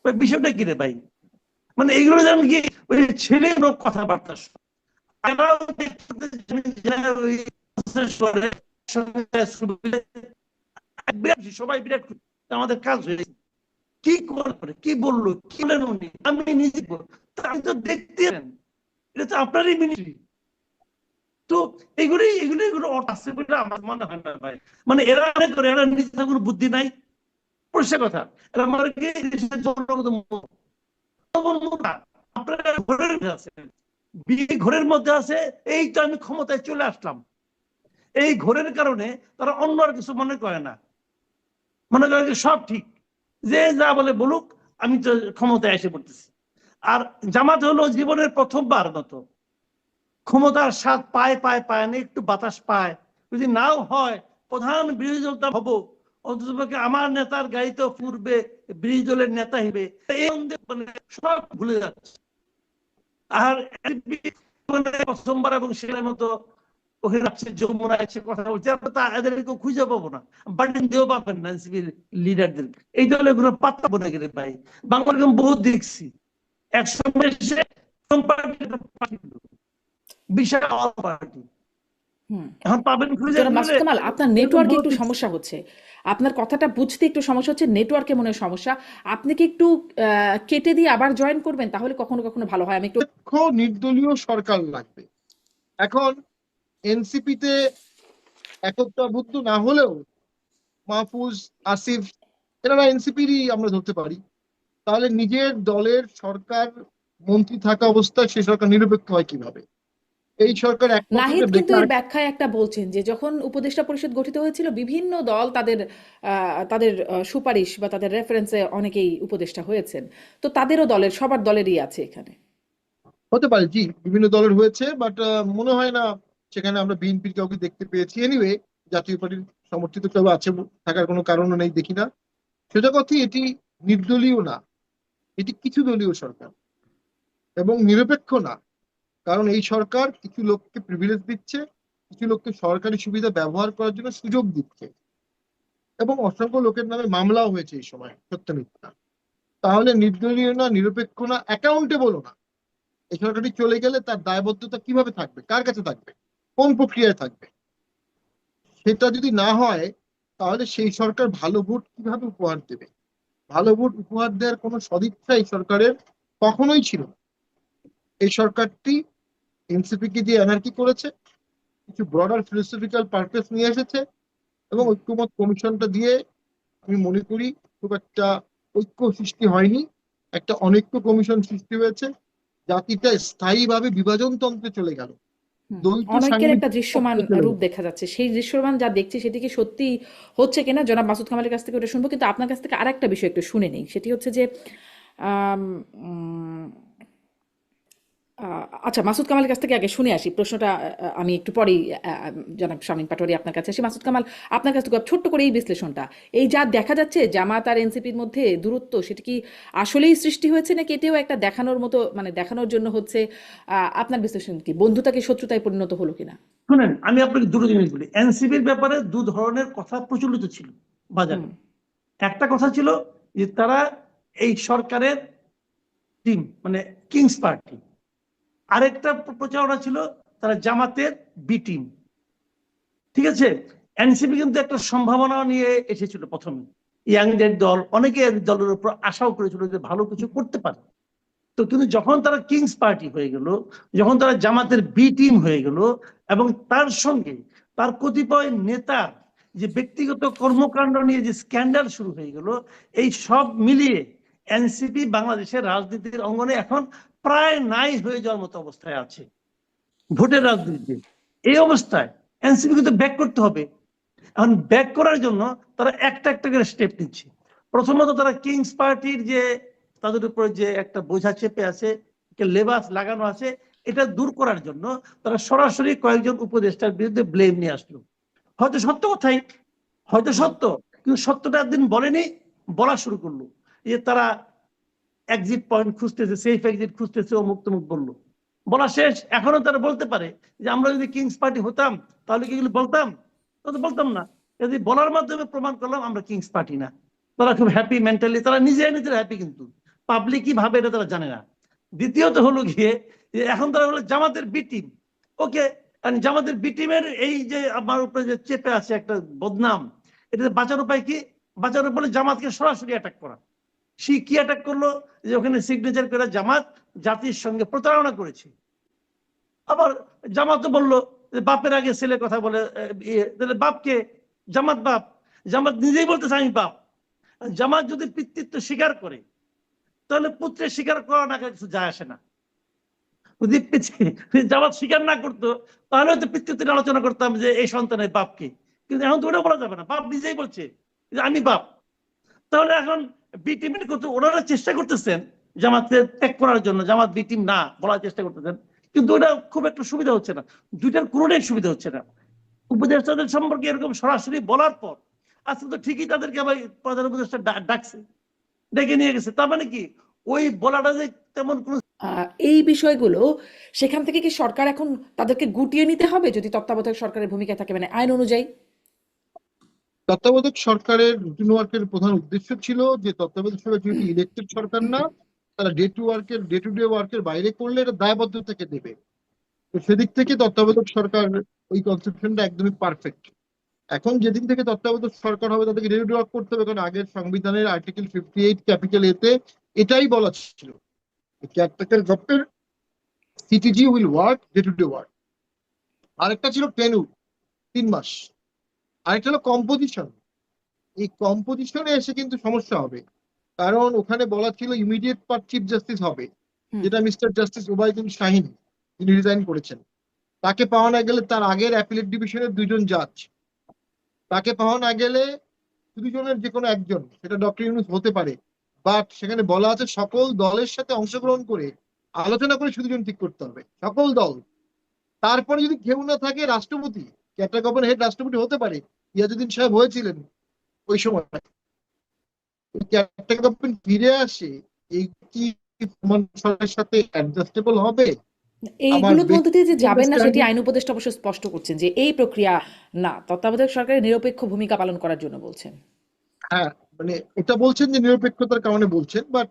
বিষয়টা কি রে ভাই? মানে এইগুলো যেমন কি ওই ছেলে লোক কথাবার্তা সবাই বিরাট আমাদের কাজ হয়েছে, কি করবে, কি বললো, কি বলেন উনি, আমি নিজে আমি তো দেখতে, এটা তো আপনারই মিনিস্ট্রি। তো এগুলো আছে বলে আমার মনে হয় না ভাই। মানে এরা অনেক করে, এরা নিজে কোনো বুদ্ধি নাই, পরিষ্কার কথা। এরা মানে কি আপনারা ঘরের মধ্যে আছেন, ঘরের মধ্যে আছে, এই তো আমি ক্ষমতায় চলে আসলাম, এই ঘরের কারণে তারা অন্য আর কিছু মনে করে না, মনে করে সব ঠিক, যে যা বলে বলুক, আমি তো ক্ষমতায় এসে পড়তেছি। আর জামাত হলো জীবনের প্রথমবার মতো ক্ষমতার স্বাদ পায় পায় পায় না, একটু বাতাস পায়, যদি নাও হয় প্রধান বিরোধী দলটা হবো, অন্ততপক্ষে আমার নেতার গাড়িতেও ফুরবে, বিরোধী দলের নেতা হিবে, এই মানে সব ভুলে যাচ্ছে। আর প্রথমবার এবং সেটার মতো ওখানে আছে, যমুনা আছে, কথা বলছে, তা এদেরকে খুঁজে পাবো না, বার্ডেন দিয়েও পাবেন না এনসিপির লিডারদের। এই দলের কোনো পাত্তা বলে গেলে ভাই, বাংলার বহুত দেখছি একসঙ্গে এসে বিশাল পার্টি, এখন পাবেন খুঁজে জনাব মাসুদ কামাল, আপনার নেটওয়ার্কে একটু দেখছি। সমস্যা হচ্ছে, আপনার কথাটা বুঝতে একটু সমস্যা হচ্ছে, নেটওয়ার্কে মনে হয় সমস্যা। আপনি কি একটু কেটে দিয়ে আবার জয়েন করবেন, তাহলে কখনো কখনো ভালো হয়। আমি একটু নির্দলীয় সরকার লাগবে। এখন এনসিপিতে একতাবদ্ধ না হলেও মাহফুজ, আসিফ, এনারা এনসিপিরই আমরা ধরতে পারি। তাহলে নিজের দলের সরকার মন্ত্রী থাকা অবস্থায় সে সরকার নিরপেক্ষ হয় কিভাবে? এই সরকার একমাত্র নাহিদ কিন্তু বেকার। এর ব্যাখ্যায় একটা বলছেন যে যখন উপদেষ্টা পরিষদ গঠিত হয়েছিল, বিভিন্ন দল তাদের তাদের সুপারিশ বা তাদের রেফারেন্সে অনেকেই উপদেষ্টা হয়েছেন, তো তাদেরও দলের, সবার দলেরই আছে এখানে। হতে পারে, জি, বিভিন্ন দলের হয়েছে, বাট মনে হয় না সেখানে আমরা বিএনপির কাউকে দেখতে পেয়েছি। এনিওয়ে, জাতীয় পার্টির সমর্থিত কেউ আছে থাকার কোনো কারণও নেই, দেখি না। সেটা কথাই, এটি নির্দলীয় না, এটি কিছু দলীয় সরকার এবং নিরপেক্ষ না। কারণ এই সরকার কিছু লোককে প্রিভিলেজ দিচ্ছে, কিছু লোককে সরকারি সুবিধা ব্যবহার করার জন্য সুযোগ দিচ্ছে, এবং অসংখ্য লোকের নামে মামলাও হয়েছে এই সময়, সত্য মিথ্যা। তাহলে নির্দলীয় না, নিরপেক্ষ না, অ্যাকাউন্টেবলও না। এই সরকারটি চলে গেলে তার দায়বদ্ধতা কিভাবে থাকবে, কার কাছে থাকবে, কোন প্রক্রিয়ায় থাকবে? সেটা যদি না হয়, তাহলে সেই সরকার ভালো ভোট কিভাবে উপহার দেবে? ভালো ভোট উপহার দেওয়ার কোনো সদিচ্ছা এই সরকারের কখনোই ছিল না। এই সরকারটি এনসিপি কে দিয়ে এনার্কি করেছে, কিছু ব্রডার ফিলোসফিক্যাল পারপাস নিয়ে এসেছে, এবং ঐক্যমত কমিশনটা দিয়ে আমি মনে করি খুব একটা ঐক্য সৃষ্টি হয়নি, একটা অনৈক্য কমিশন সৃষ্টি হয়েছে। জাতিটা স্থায়ীভাবে বিভাজন তন্ত্রে চলে গেল, দ্বৈত অনৈক্যের একটা সাংবিধানিক দৃশ্যমান তন্ত্রে চলে রূপ গেল। দেখা যাচ্ছে, সেই দৃশ্যমান যা দেখছি সেটি কি সত্যি হচ্ছে কিনা জনাব মাসুদ কামালের কাছ থেকে ওটা শুনবো, কিন্তু আপনার কাছ থেকে আরেকটা বিষয় একটু শুনে নেই। সেটি হচ্ছে যে আম, উম, আচ্ছা, মাসুদ কামালের কাছ থেকে আগে শুনে আসি প্রশ্নটা। আমি একটু পরেই জনাব শামীম পাটোয়ারি আপনার কাছে আসি। মাসুদ কামাল, আপনার কাছ থেকে ছোট্ট করে এই বিশ্লেষণটা, এই যা দেখা যাচ্ছে জামাত আর এনসিপির মধ্যে দূরত্ব, সেটা কি আসলেই সৃষ্টি হয়েছে, নাকি এটাও একটা দেখানোর মতো, মানে দেখানোর জন্য হচ্ছে? আপনার বিশ্লেষণ কি, বন্ধুতাকে শত্রুতায় পরিণত হলো কিনা? শুনেন, আমি আপনাকে দুটো জিনিস বলি। এনসিপির ব্যাপারে দু ধরনের কথা প্রচলিত ছিল বাজারে। হুম। একটা কথা ছিল যে তারা এই সরকারের টিম, মানে কিংস পার্টি। আরেকটা প্রচারণা ছিল তারা জামাতের বি টিম। ঠিক আছে, এনসিপি কিন্তু একটা সম্ভাবনা নিয়ে এসেছিল প্রথমে, ইয়াংদের দল, অনেকে দলের উপর আশাও করেছিল যে ভালো কিছু করতে পারে। তো কিন্তু যখন তারা কিংস পার্টি হয়ে গেল, যখন তারা জামাতের বি টিম হয়ে গেল, এবং তার সঙ্গে তার কতিপয় নেতার যে ব্যক্তিগত কর্মকাণ্ড নিয়ে যে স্ক্যান্ডাল শুরু হয়ে গেল, এই সব মিলিয়ে এনসিপি বাংলাদেশের রাজনীতির অঙ্গনে এখন প্রায় নাই হয়ে যাওয়ার মতো অবস্থায় আছে ভোটের রাজনীতিতে। এই অবস্থায় এনসিপি কিন্তু ব্যাক করতে হবে। এখন ব্যাক করার জন্য তারা একটা একটা করে স্টেপ নিচ্ছে। প্রথমত তারা কিংস পার্টির যে তাদের উপরে যে একটা বোঝা চেপে আছে, লেবাস লাগানো আছে, এটা দূর করার জন্য তারা সরাসরি কয়েকজন উপদেষ্টার বিরুদ্ধে ব্লেম নিয়ে আসলো। হয়তো সত্য কথাই, হয়তো সত্য, কিন্তু সত্যটা একদিন বলেনি, বলা শুরু করলো যে তারা এক্সিট পয়েন্ট খুঁজতেছে, সেফ এক্সিট খুঁজতেছে, অমুক তমুক বললো। বলা শেষ। এখনো তারা বলতে পারে যে আমরা যদি কিংস পার্টি হতাম তাহলে কি এগুলো বলতাম? তো বলতাম না। যদি বলার মাধ্যমে প্রমাণ করলাম আমরা কিংস পার্টি না। তারা খুব হ্যাপি মেন্টালি, তারা নিজেরা হ্যাপি, কিন্তু পাবলিক কি ভাবে এটা তারা জানে না। দ্বিতীয়ত হলো গিয়ে এখন তারা হলো জামাতের বি টিম। ওকে, জামাতের বি টিমের এই যে আমার উপরে যে চেপে আছে একটা বদনাম, এটা বাঁচার উপায় কি? বাঁচার উপায় জামাতকে সরাসরি অ্যাটাক করা। সে কি অ্যাটাক করলো? যে ওখানে সিগনেচার করে জামাত জাতির সঙ্গে প্রতারণা করেছে। আবার জামাত তো বললো যে বাপের আগে ছেলে কথা বলে, তাহলে বাপকে জামাত বাপ? জামাত নিজেই বলতেছে আমি বাপ। জামাত যদি পিতৃত্ব স্বীকার করে তাহলে পুত্রের স্বীকার করা না কিছু যায় আসে না। যদি জামাত স্বীকার না করতো তাহলে হয়তো পিতৃত্বের আলোচনা করতাম যে এই সন্তানের বাপকে, কিন্তু এখন তো ওটা বলা যাবে না। বাপ নিজেই বলছে যে আমি বাপ। তাহলে এখন বি টিমের কিন্তু ওনারা চেষ্টা করতেছেন জামাতকে ত্যাগ করার জন্য, জামাত বি টিম না বলার চেষ্টা করতেছেন, কিন্তু ওটা খুব একটা সুবিধা হচ্ছে না। দুইটার কোনোটাই সুবিধা হচ্ছে না। উপদেষ্টাদের সম্পর্কে এরকম সরাসরি বলার পর আজকে তো ঠিকই তাদেরকে আবার প্রধান উপদেষ্টা ডাকছে, ডেকে নিয়ে গেছে। তার মানে কি ওই বলাটা যে তেমন কোনো এই বিষয়গুলো সেখান থেকে কি সরকার এখন তাদেরকে গুটিয়ে নিতে হবে যদি তত্ত্বাবধায়ক সরকারের ভূমিকা থাকে, মানে আইন অনুযায়ী? তত্ত্বাবধায়ক সরকারের রুটিন ওয়ার্কের প্রধান উদ্দেশ্য ছিল যে তত্ত্বাবধায়ক সরকার যেহেতু ইলেকটেড সরকার না, তারা ডে টু ডে ওয়ার্কের বাইরে করলে এটা দায়বদ্ধতাকে দেবে। তো সেদিক থেকে তত্ত্বাবধায়ক সরকার ওই কনসেপশনটা একদমই পারফেক্ট। এখন যেদিন থেকে তত্ত্বাবধায়ক সরকার হবে তাদেরকে ডে টু ডে ওয়ার্ক করতে হবে, কারণ আগের সংবিধানের আর্টিকেল 58 ক্যাপিটাল এতে এটাই বলা ছিল, caretaker government CTG will work day to day work. আরেকটা ছিল টেনুর 3 মাস, আরেকটা হলো কম্পোজিশন। এই কম্পোজিশনে এসে কিন্তু সমস্যা হবে, কারণ ওখানে বলা ছিল ইমিডিয়েট পার্ট চিফ জাস্টিস হবে, যেটা মিস্টার জাস্টিস ওবায়দুল শাহিন, তিনি রিজাইন করেছেন। তাকে পাওয়া না গেলে তার আগের অ্যাপিলেট ডিভিশনের 2জন জাজ, তাকে পাওয়া না গেলে 2জনের যে কোনো একজন, সেটা ডক্টর ইউনূস হতে পারে। বাট সেখানে বলা আছে সকল দলের সাথে অংশগ্রহণ করে আলোচনা করে 2জন ঠিক করতে হবে, সকল দল। তারপরে যদি কেউ না থাকে রাষ্ট্রপতি, ক্যাবিনেট গভর্নর হেড রাষ্ট্রপতি হতে পারে, ইয়াজউদ্দিন সাহেব হয়েছিলেন ওই সময়। ক্যাবিনেট গভর্নমেন্ট ফিরে আসে, এই কি সরকারের সাথে অ্যাডজাস্টেবল হবে? আমার এইগুলোর মধ্যে দিয়ে যে যাবেন না সেটি ব্যক্তি আইন উপদেষ্টা অবশ্য স্পষ্ট করছেন যে এই প্রক্রিয়া না, তত্ত্বাবধায়ক সরকারের নিরপেক্ষ ভূমিকা পালন করার জন্য বলছেন। হ্যাঁ, মানে এটা বলছেন যে নিরপেক্ষতার কারণে বলছেন, বাট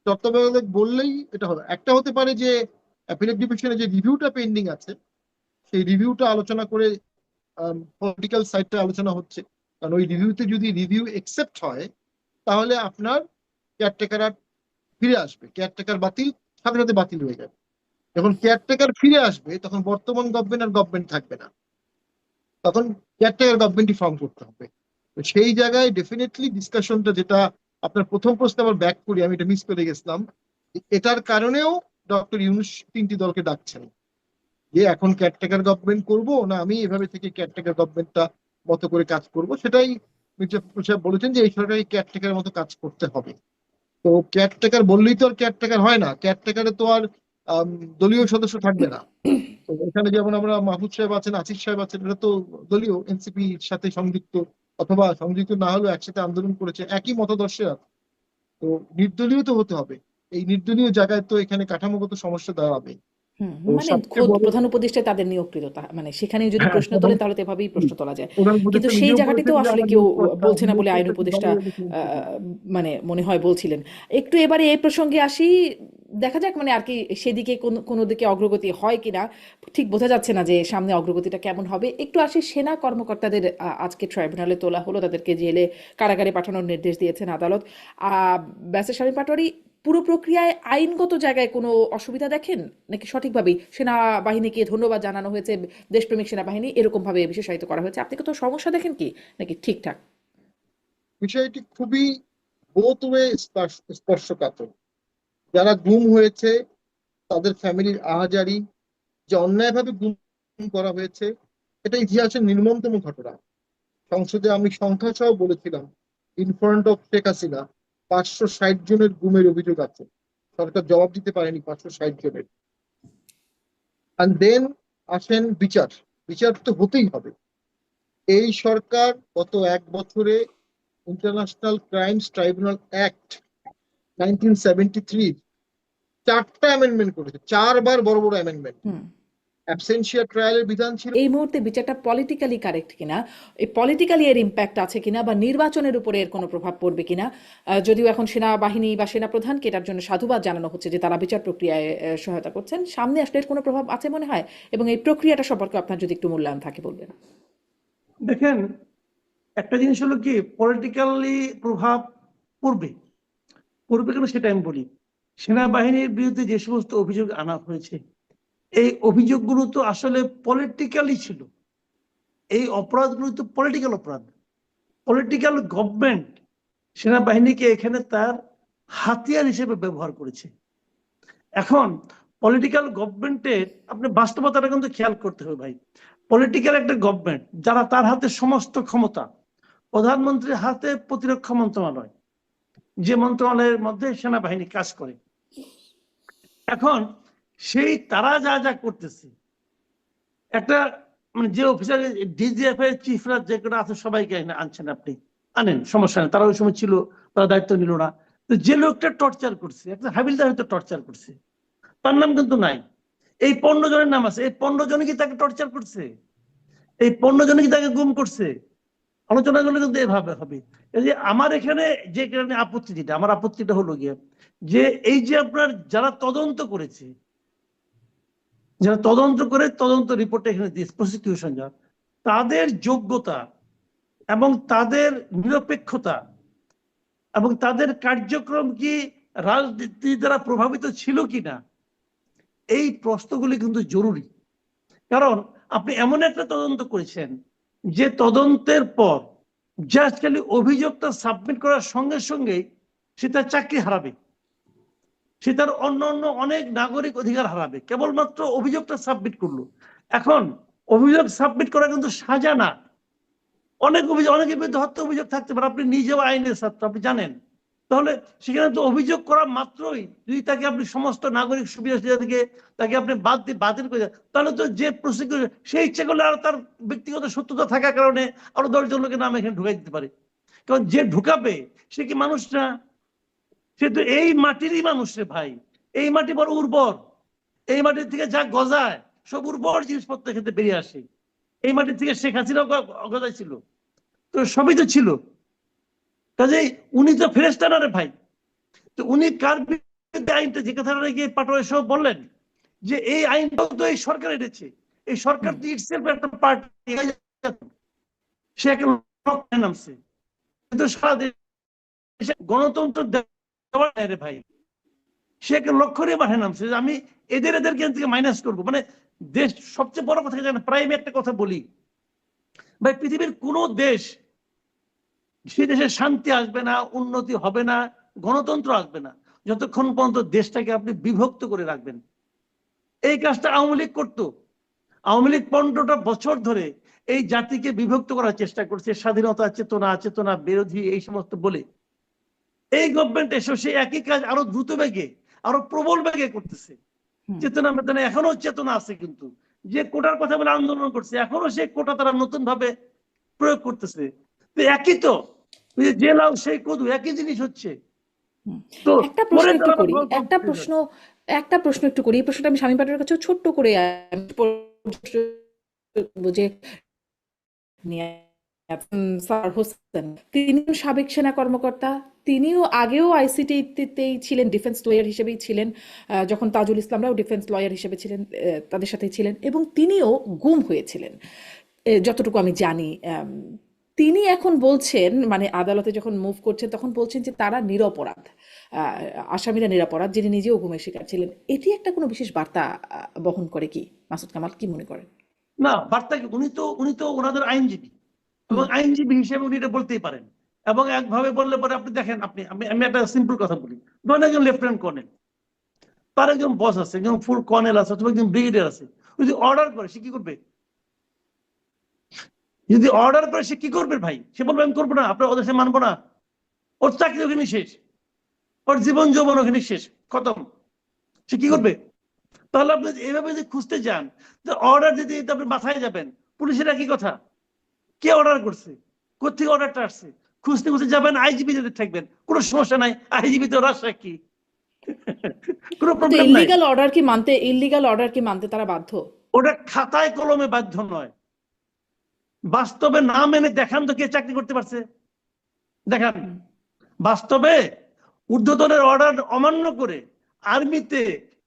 তত্ত্বাবধায়ক বললেই এটা হবে। একটা হতে পারে যে অ্যাপিলেট ডিভিশনে যে রিভিউটা পেন্ডিং আছে, সেই রিভিউটা আলোচনা করে পলিটিক্যাল সাইডটা আলোচনা হচ্ছে, কারণ ওই রিভিউতে যদি রিভিউ একসেপ্ট হয় তাহলে আপনার কেয়ারটেকার ফিরে আসবে, কেয়ারটেকার বাতিল সাথে সাথে বাতিল হয়ে যাবে। যখন কেয়ারটেকার ফিরে আসবে তখন বর্তমান গভর্নমেন্ট আর গভর্নমেন্ট থাকবে না, তখন কেয়ারটেকার গভর্নমেন্টই ফর্ম করতে হবে। তো সেই জায়গায় ডেফিনেটলি ডিসকাশনটা, যেটা আপনার প্রথম প্রশ্নে আবার ব্যাক করি, আমি এটা মিস করে গেছিলাম, এটার কারণেও ডক্টর ইউনূস 3টি দলকে ডাকছেন যে এখন কেয়ারটেকার গভর্নমেন্ট করবো না আমি এভাবে থেকে কেয়ারটেকার গভর্নমেন্টটা মতো করে কাজ করব। সেটাই মির্জা ফখরুল সাহেব বলেছেন যে এই সরকারকে কেয়ারটেকার মতো কাজ করতে হবে। তো কেয়ারটেকার বললেই তো আর কেয়ারটেকার হয় না, কেয়ারটেকারে তো আর দলীয় সদস্য থাকবে না। তো এখানে যেমন আমরা মাহফুজ সাহেব আছেন, আসিফ সাহেব আছেন, এটা তো দলীয় এনসিপির সাথে সংযুক্ত, অথবা সংযুক্ত না হলেও একসাথে আন্দোলন করেছে, একই মতাদর্শে আছে। তো নির্দলীয় তো হতে হবে। এই নির্দলীয় জায়গায় তো এখানে কাঠামোগত সমস্যা দাঁড়াবে। তো মানে সবচেয়ে খোদ বড়, প্রধান উপদেষ্টা তাদের নিয়োগকৃত, মানে সেখানে যদি হ্যাঁ, প্রশ্ন তোলেন তাহলে তো এভাবেই প্রশ্ন তোলা যায়। প্রধান কিন্তু উপদেষ্টা সেই নিজেও বলেছেন জায়গাটিতেও যে আসলে আমার কেউ নিয়োগকর্তা, বলছে না বলে আইন নিয়োগকর্তা কি উপদেষ্টা দলের বেশি এনসিপি। মানে মনে হয় বলছিলেন। একটু এবারে এই প্রসঙ্গে আসি, দেখা যাক মানে আর কি সেদিকে কোনো দিকে অগ্রগতি হয় কিনা, ঠিক বোঝা যাচ্ছে না যে সামনে অগ্রগতিটা কেমন হবে। একটু আসি সেনা কর্মকর্তাদের, আজকে ট্রাইব্যুনালে তোলা হলো, তাদেরকে জেলে কারাগারে পাঠানোর নির্দেশ দিয়েছেন আদালত। ব্যারিস্টার শামীম পাটোয়ারি, পুরো প্রক্রিয়ায় আইনগত জায়গায় কোনো অসুবিধা দেখেন নাকি সঠিকভাবেই সেনাবাহিনীকে ধন্যবাদ জানানো হয়েছে, দেশপ্রেমিক সেনাবাহিনী এরকম ভাবে বিশেষায়িত করা হয়েছে? আপনি কত সমস্যা দেখেন কি নাকি ঠিকঠাক? বিষয়টি খুবই বোথ ওয়ে স্পর্শকাতর। যারা গুম হয়েছে তাদের ফ্যামিলির আহাজারি, যে অন্যায়ভাবে গুম করা হয়েছে, এটা ইতিহাসের নির্মমতম ঘটনা। সংসদে আমি সংখ্যা সহ বলেছিলাম, in front of Sheikh Hasina 560 জনের গুমের অভিযোগ আছে, সরকার জবাব দিতে পারেনি 560 জনের। আর দেন আসেন বিচার, বিচার তো হতেই হবে। এই সরকার গত 1 বছরে ইন্টারন্যাশনাল ক্রাইমস ট্রাইব্যুনাল অ্যাক্ট 1973 4টা অ্যামেন্ডমেন্ট করেছে, 4বার বড় বড় অ্যামেন্ডমেন্ট। হুম। অ্যাবসেন্সিয়া ট্রায়ালের বিধান ছিল। এই মুহূর্তে বিচারটা পলিটিক্যালি কারেক্ট কিনা, এই পলিটিক্যালি এর ইম্প্যাক্ট আছে কিনা, বা নির্বাচনের উপরে এর কোনো প্রভাব পড়বে কিনা, যদিও এখন সেনাবাহিনী বা সেনাপ্রধানকে এটার জন্য সাধুবাদ জানানো হচ্ছে যে তারা বিচার প্রক্রিয়ায় সহায়তা করছেন, সামনে আসলে এর কোনো প্রভাব আছে মনে হয়? এবং এই প্রক্রিয়াটা সম্পর্কে আপনার যদি একটু মূল্যায়ন থাকে বলবেন। দেখেন, একটা জিনিস হলো কি, পলিটিক্যালি প্রভাব পড়বে পড়বে কেন সেটা আমি বলি। সেনাবাহিনীর বিরুদ্ধে যে সমস্ত অভিযোগ আনা হয়েছে, এই অভিযোগগুলো তো আসলে পলিটিক্যালি ছিল। এই অপরাধগুলো তো পলিটিক্যাল অপরাধ। পলিটিক্যাল গভর্নমেন্ট সেনাবাহিনীকে এখানে তার হাতিয়ার হিসেবে ব্যবহার করেছে। এখন পলিটিক্যাল গভর্নমেন্টের আপনি বাস্তবতাটা কিন্তু খেয়াল করতে হবে ভাই। পলিটিক্যাল একটা গভর্নমেন্ট, যারা তার হাতে সমস্ত ক্ষমতা, প্রধানমন্ত্রীর হাতে প্রতিরক্ষা মন্ত্রণালয়, যে মন্ত্রণালয়ের মধ্যে সেনাবাহিনী কাজ করে। এখন সেই তারা যা যা করতেছে, একটা মানে যে অফিসার ডিজিএফ এর চিফরা যে কটা আছে সবাইকে আনছেন, আপনি আনেন, সমস্যা নেই, তারা ওই সময় ছিল, তারা দায়িত্ব নিল না। তো যে লোকটা টর্চার করছে, একটা হাবিলদার হয়তো টর্চার করছে, তার নাম কিন্তু নাই। এই 15 জনের নাম আছে, এই 15 জন কি তাকে টর্চার করছে? এই 15 জন কি তাকে গুম করছে? আলোচনা করলে কিন্তু এভাবে হবে। এই যে আমার এখানে যে কারণে আপত্তি, যেটা আমার আপত্তিটা হলো গিয়ে যে এই যে আপনার যারা তদন্ত করেছে, যারা তদন্ত করে তদন্ত রিপোর্ট এখানে দিয়েছে, প্রসিকিউশন যারা, তাদের যোগ্যতা এবং তাদের নিরপেক্ষতা এবং তাদের কার্যক্রম কি রাজনীতি দ্বারা প্রভাবিত ছিল কিনা, এই প্রশ্নগুলি কিন্তু জরুরি। কারণ আপনি এমন একটা তদন্ত করেছেন যে তদন্তের পর জাস্ট খালি অভিযোগটা সাবমিট করার সঙ্গে সঙ্গেই সে তার চাকরি হারাবে, সে তার অন্য অন্য অনেক নাগরিক অধিকার হারাবে, কেবলমাত্র অভিযোগটা সাবমিট করলো। এখন অভিযোগ সাবমিট করা কিন্তু সাজা না। অনেক অভিযোগ, অনেকের বিরুদ্ধে হত্যা অভিযোগ থাকতে পারে, আপনি নিজেও আইনের ছাত্র, আপনি জানেন। তাহলে সেখানে তো অভিযোগ করা মাত্রই যদি তাকে আপনি সমস্ত নাগরিক সুবিধা থেকে তাকে আপনি বাতিল করে দেন, তাহলে তো যে প্রসিকিউশন সে ইচ্ছা করলে আর তার ব্যক্তিগত সত্যতা থাকার কারণে আরো 10 জন লোকের নাম এখানে ঢুকাই দিতে পারে। কারণ যে ঢুকাবে সে কি মানুষ না? সে তো এই মাটিরই মানুষ রে ভাই। এই মাটি বড় উর্বর, এই মাটির থেকে যা গজায় সব উর্বর জিনিসপত্র খেতে বেরিয়ে আসে। এই মাটির থেকে শেখ হাসিনাও গজাই ছিল, তো সবই তো ছিল। কাজেই উনি তো ফেরেশতা না রে ভাই। তো উনি কার বিরুদ্ধে আইনটা, যে কথাটা গিয়ে পাটোয়ারি সব বললেন যে এই আইনটাও তো এই সরকার এনেছে, এই সরকার তো ইটসেলফ একটা পার্টি, সে একটা লক্ষ্যে নামছে। কিন্তু সারা দেশে গণতন্ত্র দেওয়া রে ভাই, সে একটা লক্ষ্য নিয়ে মাঠে নামছে যে আমি এদেরকে থেকে মাইনাস করবো। মানে দেশ সবচেয়ে বড় কথা জানেন, প্রাইম একটা কথা বলি ভাই, পৃথিবীর কোন দেশ, সে দেশে শান্তি আসবে না, উন্নতি হবে না, গণতন্ত্র আসবে না যতক্ষণ পর্যন্ত দেশটাকে আপনি বিভক্ত করে রাখবেন। এই কাজটা আওয়ামী লীগ করতো। আওয়ামী লীগ 15টা বছর ধরে এই জাতিকে বিভক্ত করার চেষ্টা করছে, স্বাধীনতা চেতনা বিরোধী এই সমস্ত বলে। এই গভর্নমেন্ট এসে সেই একই কাজ আরো দ্রুত বেগে, আরো প্রবল বেগে করতেছে। চেতনা মেতনা এখনো চেতনা আছে, কিন্তু যে কোটার কথা বলে আন্দোলন করছে এখনো সেই কোটা তারা নতুন ভাবে প্রয়োগ করতেছে। তো একই তো, যে লাউ সেই কদু, একই জিনিস হচ্ছে। তো একটা প্রশ্ন একটু করি, একটা প্রশ্ন একটু করি। এই প্রশ্নটা আমি স্বামী পাটোয়ারির কাছে ছোট্ট করে বুঝে স্যার হোসেন, তিনি সাবেক সেনা কর্মকর্তা, তিনিও আগেও আইসিটিতেই ছিলেন, ডিফেন্স লয়ার হিসেবেই ছিলেন, যখন তাজুল ইসলামরাও ডিফেন্স লয়ার হিসেবে ছিলেন, তাদের সাথে ছিলেন, এবং তিনিও গুম হয়েছিলেন যতটুকু আমি জানি। তিনি এখন বলছেন, মানে আদালতে যখন মুভ করছেন তখন বলছেন যে তারা নিরপরাধ, আসামিরা নিরপরাধ, যিনি নিজেও গুমের শিকার ছিলেন। এটি একটা কোনো বিশেষ বার্তা বহন করে কি? মাসুদ কামাল কি মনে করেন? না, বার্তা কি, উনি তো ওনাদের আইনজীবী, এবং আইনজীবী হিসেবে উনি এটা বলতেই পারেন। এবং একভাবে বললে পরে আপনি দেখেন, আমি একটা সিম্পল কথা বলি, ধরেন একজন লেফটেন্যান্ট কর্নেল, তার একজন বস আছে, একজন ফুল কর্নেল আছে, অথবা একজন ব্রিগেডিয়ার আছে, যদি অর্ডার করে সে কি করবে? যদি অর্ডার করে সে কি করবে ভাই? সে বলবে আমি করবো না, আপনার ওদের সে মানবো না, ওর চাকরি ওখানে শেষ, ওর জীবন যৌবন ওখানে শেষ, খতম। সে কি করবে? তাহলে আপনি এইভাবে যদি খুঁজতে যান, অর্ডার যদি আপনি মাথায় যাবেন, পুলিশের একই কথা, কে অর্ডার করছে, কোথেকে অর্ডারটা আসছে, খুঁজতে খুঁজতে যাবেন, আইজিবি যদি থাকবেন কোনো সমস্যা নাই, আইজিবি তো রাজসাক্ষী, কোনো কিন্তু প্রবলেম নাই। ইল্লিগাল অর্ডার কি মানতে তারা বাধ্য? ওটা খাতায় কলমে বাধ্য নয়, বাস্তবে না মেনে দেখান তো কে চাকরি করতে পারছে, দেখান। হুম। বাস্তবে ঊর্ধ্বতনের অর্ডার অমান্য করে আর্মিতে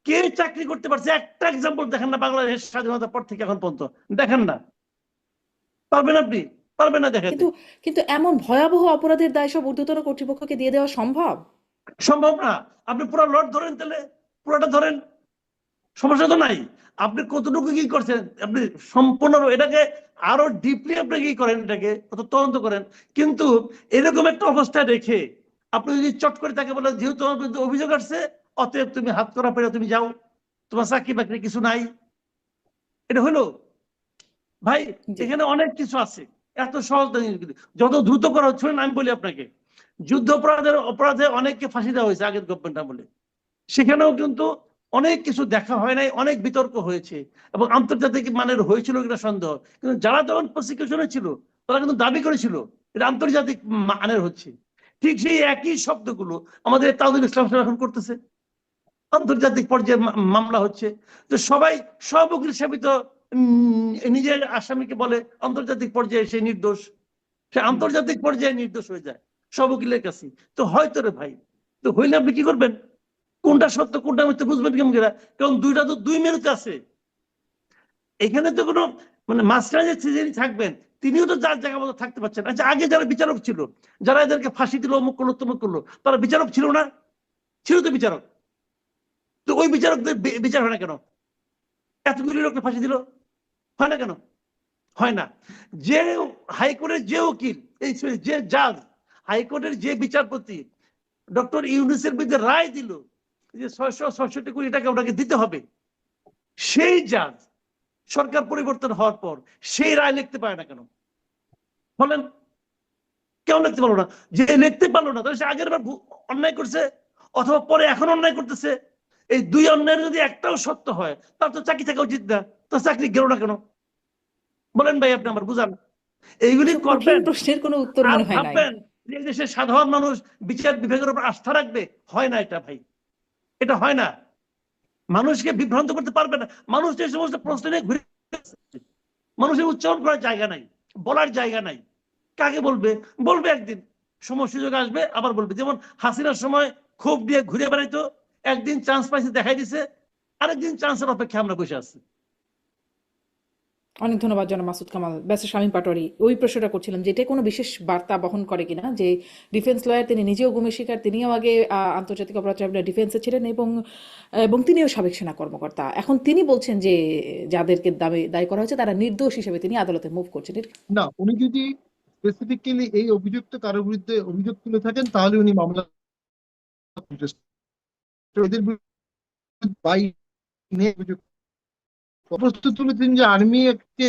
কে চাকরি করতে পারছে, একটা এক্সাম্পল দেখেন না বাংলাদেশ স্বাধীনতার পর থেকে এখন পর্যন্ত, দেখেন না। পারবেন আপনি? পারবেন না দেখাতে। কিন্তু কিন্তু এমন ভয়াবহ অপরাধের দায় সব ঊর্ধ্বতন কর্তৃপক্ষকে দিয়ে দেওয়া সম্ভব? সম্ভব না। আপনি পুরো লট ধরেন, তাহলে পুরোটা ধরেন, সমস্যা তো নাই। আপনি কতটুকু কি করছেন, আপনি সম্পূর্ণ এটাকে আরো ডিপলি আপনি কি করেন, এটাকে তদন্ত করেন। কিন্তু এরকম একটা অবস্থায় রেখে আপনি যদি চট করে তাকে বলেন যেহেতু তোমার বিরুদ্ধে অভিযোগ আসছে অতএব তুমি হাত করা পেরে তুমি যাও, তোমার চাকরি বাকরি কিছু নাই, এটা হলো? ভাই জি। এখানে অনেক কিছু আছে, এত সহজ না জিনিসগুলি। যত দ্রুত করা হচ্ছে, আমি বলি আপনাকে, যুদ্ধ অপরাধে অনেককে ফাঁসি দেওয়া হয়েছে আগের গভর্নমেন্ট আমলে, সেখানেও কিন্তু অনেক কিছু দেখা হয় নাই, অনেক বিতর্ক হয়েছে এবং আন্তর্জাতিক মানের হয়েছিল কিনা সন্দেহ। কিন্তু যারা তখন প্রসিকিউশনে ছিল তারা কিন্তু দাবি করেছিল এটা আন্তর্জাতিক মানের হচ্ছে। ঠিক সেই একই শব্দগুলো আমাদের তাজুল ইসলাম সাহেব এখন করতেছে, আন্তর্জাতিক পর্যায়ে মামলা হচ্ছে। তো সবাই সব উকিল সাহেব তো নিজের আসামিকে বলে আন্তর্জাতিক পর্যায়ে সে নির্দোষ, সে আন্তর্জাতিক পর্যায়ে নির্দোষ হয়ে যায় সব উকিলের কাছে। তো হয়তো রে ভাই, তো হইলে আপনি কি করবেন, কোনটা সত্য কোনটা মিথ্যা বুঝবেন কেমন করে? কারণ দুইটা তো দুই মেরুতে আছে, এখানে তো কোনো মানে মাঝখানে যে যিনি থাকবেন তিনিও তো যার জায়গা মতো থাকতে পারছেন। আচ্ছা আগে যারা বিচারক ছিল, যারা এদেরকে ফাঁসি দিল অমুক করলো তমুক করলো, তারা বিচারক ছিল না? ছিল তো বিচারক। তো ওই বিচারকদের বিচার হয় না কেন? এতগুলি লোককে ফাঁসি দিল, হয় না কেন? হয় না। যে হাইকোর্টের যে উকিল, এই যে জাজ, হাইকোর্টের যে বিচারপতি ডক্টর ইউনূসের বিরুদ্ধে রায় দিল যে 666 কোটি টাকা ওটাকে দিতে হবে, সেই জাজ সরকার পরিবর্তন হওয়ার পর সেই রায় লিখতে পারে না কেন বলেন? কেউ লিখতে পারলো না। যে লিখতে পারলো না তাহলে সে আগের বার অন্যায় করছে অথবা পরে এখন অন্যায় করতেছে। এই দুই অন্যায়ের যদি একটাও সত্য হয় তার তো চাকরি থাকা উচিত না, তার চাকরি গেল না কেন বলেন ভাই? আপনি আমার বুঝান। এইগুলি এসব কঠিন করবেন প্রশ্নের কোনো উত্তর আর মনে হয় নাই। ভাববেন যে দেশের সাধারণ মানুষ বিচার বিভাগের উপর আস্থা রাখবে, হয় না এটা ভাই, এটা হয় না। মানুষকে বিভ্রান্ত করতে পারবে না। মানুষ যে সমস্ত প্রশ্ন নিয়ে ঘুরে, মানুষের উচ্চারণ করার জায়গা নাই, বলার জায়গা নাই। কাকে বলবে? বলবে একদিন সময় সুযোগ আসবে আবার বলবে। যেমন হাসিনার সময় ক্ষোভ দিয়ে ঘুরে বেড়াইতো, একদিন চান্স পাইছে দেখাই দিছে, আরেকদিন চান্সের অপেক্ষা আমরা বসে আছি। অনেক ধন্যবাদ জনাব মাসুদ কামাল। ব্যারিস্টার শামীম পাটোয়ারি ওই প্রশ্নটা করছিলাম যে এটা কোনো বিশেষ বার্তা বহন করে কিনা, যে ডিফেন্স লয়ার তিনি নিজেও গুমের শিকার, তিনিও আগে আন্তর্জাতিক অপরাধ ট্রাইব্যুনাল ডিফেন্সে ছিলেন এবং এবং তিনিও সাবেক সেনা কর্মকর্তা। এখন তিনি বলছেন যে যাদেরকে দায়ী করা হয়েছে তারা নির্দোষ হিসেবে তিনি আদালতে মুভ করছেন। না, উনি যদি স্পেসিফিক্যালি এই অভিযুক্ত কারোর বিরুদ্ধে অভিযোগ তুলে থাকেন তাহলে উনি মামলা এদের বিরুদ্ধে বাইরে অভিযোগ প্রস্তুত তুলেছেন যে আর্মি কে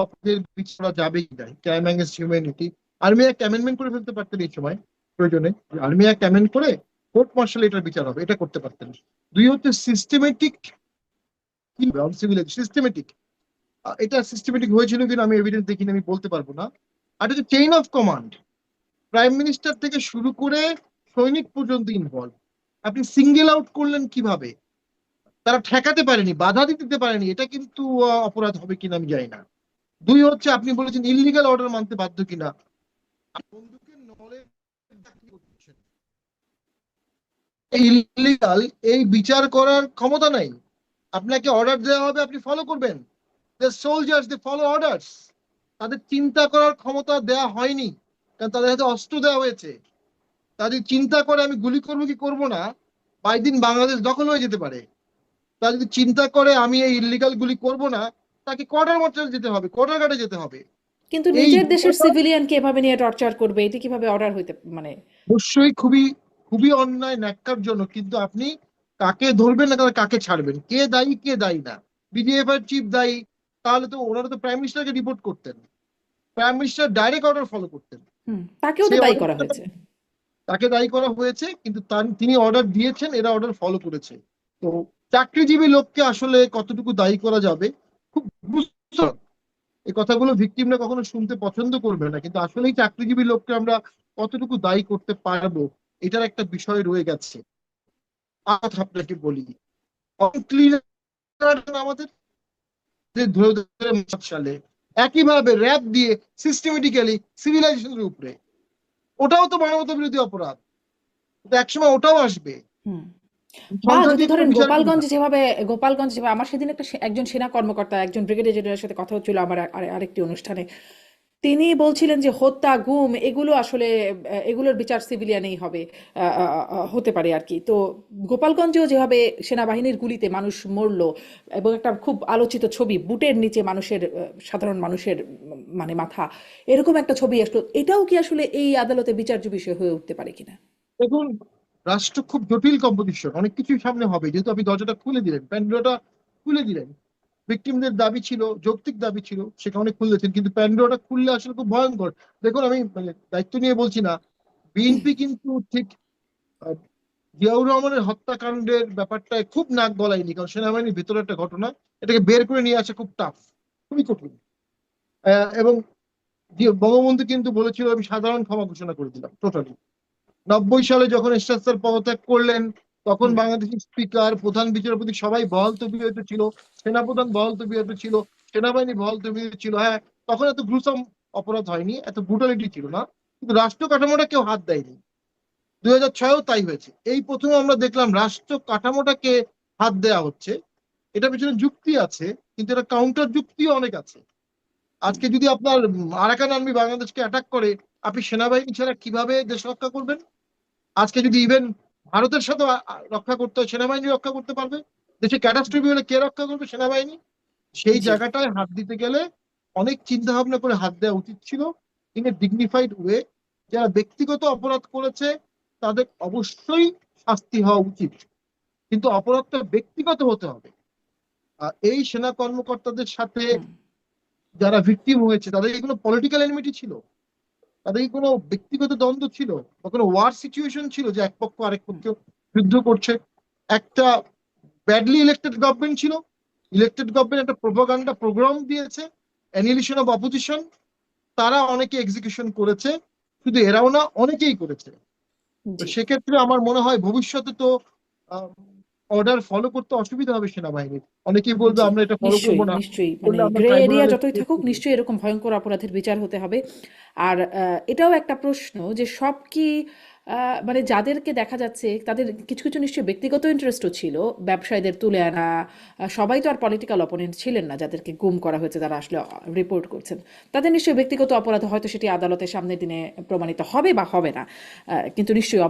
অপরাধের বিচার করা যাবেই না, crime against humanity. Army act amendment করে ফেলতে পারতেন এই সময় প্রয়োজনে, আর্মি অ্যাক্ট অ্যামেন্ড করে কোর্ট মার্শাল এটার বিচার হবে, এটা করতে পারতেন। দুই হচ্ছে সিস্টেমেটিক, সিস্টেমেটিক, এটা সিস্টেমেটিক হয়েছিল কিনা আমি এভিডেন্স দেখিনি, আমি বলতে পারবো না। আর হচ্ছে chain of command, prime minister থেকে শুরু করে সৈনিক পর্যন্ত ইনভলভ। আপনি সিঙ্গেল আউট করলেন কিভাবে? তারা ঠেকাতে পারেনি, বাধা দিতে পারেনি, এটা কিন্তু অপরাধ হবে কিনা আমি জানি না। দুই হচ্ছে আপনি বলেছেন ইললিগাল অর্ডার মানতে বাধ্য কিনা। বন্দুকের নলে ইললিগাল এই বিচার করার ক্ষমতা নাই। আপনাকে অর্ডার দেওয়া হবে, আপনি ফলো করবেন। The soldiers they follow orders. তাদের চিন্তা করার ক্ষমতা দেওয়া হয়নি, কারণ তাদের হাতে অস্ত্র দেওয়া হয়েছে। তাদের চিন্তা করে আমি গুলি করবো কি করবো না, বাই দিন বাংলাদেশ দখল হয়ে যেতে পারে। তা যদি চিন্তা করে আমি এই ইললিগাল গুলি করব না, তাকে কোয়ার্টার মার্শাল যেতে হবে, কোয়ার্টার গার্ডে যেতে হবে। কিন্তু এই নিজের দেশের সিভিলিয়ানকে এভাবে নিয়ে টর্চার করবে, এটি কিভাবে অর্ডার হইতে মানে? অবশ্যই খুবই খুবই অন্যায়, ন্যাক্কারজনক। কিন্তু আপনি কাকে ধরবেন না, তারা কাকে ছাড়বেন, কে দায়ী কে দায়ী না? বিডিএফ এর চিফ দায়ী, তাহলে তো ওনারা তো প্রাইম মিনিস্টারকে রিপোর্ট করতেন, prime minister direct order follow করতেন। তাকেও তো সেই দায়ী করা অর্ডার হয়েছে। তাকে দায়ী করা হয়েছে, কিন্তু তিনি অর্ডার দিয়েছেন, এরা অর্ডার ফলো করেছে। তো চাকরিজীবী লোককে আসলে কতটুকু দায়ী করা যাবে, খুব গুরুতর। এই কথাগুলো ভিকটিমরা কখনো শুনতে পছন্দ করবে না, কিন্তু আসলে এই চাকরিজীবী লোককে আমরা কতটুকু দায়ী করতে পারবো, এটার একটা বিষয় রয়ে গেছে। আপনাকে বলি, ক্লিনার আমাদের ধরে ধরে সালে একইভাবে র্যাব দিয়ে সিস্টেমেটিক্যালি সিভিলাইজেশনের উপরে, ওটাও তো মানবতা বিরোধী অপরাধ, একসময় ওটাও আসবে। হুম। বা সংখ্যা যদি দিয়ে কোনো ধরেন বিচার করি না। গোপালগঞ্জ যেভাবে আমার সেদিন একজন সেনা কর্মকর্তা, একজন ব্রিগেডিয়ার জেনারেলের সাথে কথা হচ্ছিল আমার আরেকটি অনুষ্ঠানে, তিনি বলছিলেন যে হত্যা, গুম এগুলো আসলে এগুলোর বিচার সিভিলিয়ানেই হবে, হতে পারে আর কি। তো গোপালগঞ্জেও যেভাবে সেনাবাহিনীর গুলিতে মানুষ মরলো এবং একটা খুব আলোচিত ছবি, বুটের নিচে মানুষের, সাধারণ মানুষের মানে মাথা, এরকম একটা ছবি আসলো, এটাও কি আসলে এই আদালতে বিচার্য বিষয় হয়ে উঠতে পারে কিনা? দেখুন, রাষ্ট্র খুব জটিল কম্পোজিশন, অনেক কিছুই সামনে হবে, যেহেতু আপনি দরজাটা খুলে দিলেন, প্যান্ডোরাটা খুলে দিলেন। ভিকটিমদের দাবি ছিল, যৌক্তিক দাবি ছিল, সেটা অনেক খুললেছেন, কিন্তু প্যান্ডোরাটা খুললে আসলে খুব ভয়ঙ্কর। দেখুন, আমি মানে দায়িত্ব নিয়ে বলছি না, বিএনপি কিন্তু ঠিক আহ, জিয়াউর রহমানের হত্যাকাণ্ডের ব্যাপারটায় খুব নাক গলায়নি, কারণ সেনাবাহিনীর ভেতরে একটা ঘটনা, এটাকে বের করে নিয়ে আসা খুব টাফ, খুবই কঠিন। এবং বঙ্গবন্ধু কিন্তু বলেছিল আমি সাধারণ ক্ষমা ঘোষণা করে দিলাম টোটালি। 90 সালে যখন এরশাদ স্যার পদত্যাগ করলেন, তখন হুম। বাংলাদেশের স্পিকার, প্রধান বিচারপতি সবাই বহাল তবিয়তে ছিল, সেনাপ্রধান বহাল তবিয়তে ছিল, সেনাবাহিনী বহাল তবিয়তে ছিল। হ্যাঁ, তখন এত গ্রুসম অপরাধ হয়নি, এত ব্রুটালিটি ছিল না, কিন্তু রাষ্ট্র কাঠামোটা কেউ হাত দেয়নি। 2006-ও তাই হয়েছে। এই প্রথমে আমরা দেখলাম রাষ্ট্র কাঠামোটাকে হাত দেওয়া হচ্ছে। এটা পেছনে যুক্তি আছে, কিন্তু এটা কাউন্টার যুক্তিও অনেক আছে। আজকে যদি আপনার আরাকান আর্মি বাংলাদেশকে অ্যাটাক করে, আপনি সেনাবাহিনী ছাড়া কিভাবে দেশ রক্ষা করবেন? আজকে যদি ইভেন ভারতের সাথে রক্ষা করতে হয়, সেনাবাহিনী রক্ষা করতে পারবে? দেশে ক্যাটাস্ট্রফি হলে কে রক্ষা করবে? সেনাবাহিনী। সেই জি। জায়গাটায় হাত দিতে গেলে অনেক চিন্তা ভাবনা করে হাত দেওয়া উচিত ছিল, ইন এ ডিগনিফাইড ওয়ে। যারা ব্যক্তিগত অপরাধ করেছে তাদের অবশ্যই শাস্তি হওয়া উচিত, কিন্তু অপরাধটা ব্যক্তিগত হতে হবে। এই সেনা কর্মকর্তাদের সাথে হুম। যারা ভিকটিম হয়েছে, তাদের কি কোনো পলিটিক্যাল এনিমিটি ছিল? তাদের কি কোনো ব্যক্তিগত দ্বন্দ্ব ছিল, বা কোনো ওয়ার সিচুয়েশন ছিল যে এক পক্ষ আরেক পক্ষ যুদ্ধ করছে? একটা ব্যাডলি ইলেক্টেড গভর্নমেন্ট ছিল, ইলেক্টেড গভর্নমেন্ট একটা প্রোপাগান্ডা প্রোগ্রাম দিয়েছে, অ্যানিহিলেশন অফ অপোজিশন, তারা অনেকে এক্সিকিউশন করেছে, শুধু এরাও না, অনেকেই করেছে। তো জি। সেক্ষেত্রে আমার মনে হয় ভবিষ্যতে তো অর্ডার ফলো করতে অসুবিধা হবে সেনাবাহিনীর। অনেকেই বলবে জি, আমরা এটা ফলো করবো নিশ্চয়ই না, নিশ্চয়ই, মানে করলে আমরা গ্রে এরিয়া ট্রাইব্যুনালে যতই কেস থাকুক, করবো। নিশ্চয়ই এরকম ভয়ঙ্কর অপরাধের বিচার হতে হবে। আর এটাও একটা প্রশ্ন যে সব কি, মানে যাদেরকে দেখা যাচ্ছে তাদের কিছু কিছু নিশ্চয়ই ব্যক্তিগত ইন্টারেস্টও ছিল, ব্যবসায়ীদের তুলে আনা, সবাই তো আর পলিটিক্যাল অপোনেন্ট ছিলেন না যাদেরকে গুম করা হয়েছে, যারা আসলে রিপোর্ট করছেন, তাদের নিশ্চয়ই ব্যক্তিগত অপরাধ, হয়তো সেটি আদালতের সামনের দিনে প্রমাণিত হবে বা হবে না, কিন্তু নিশ্চয়ই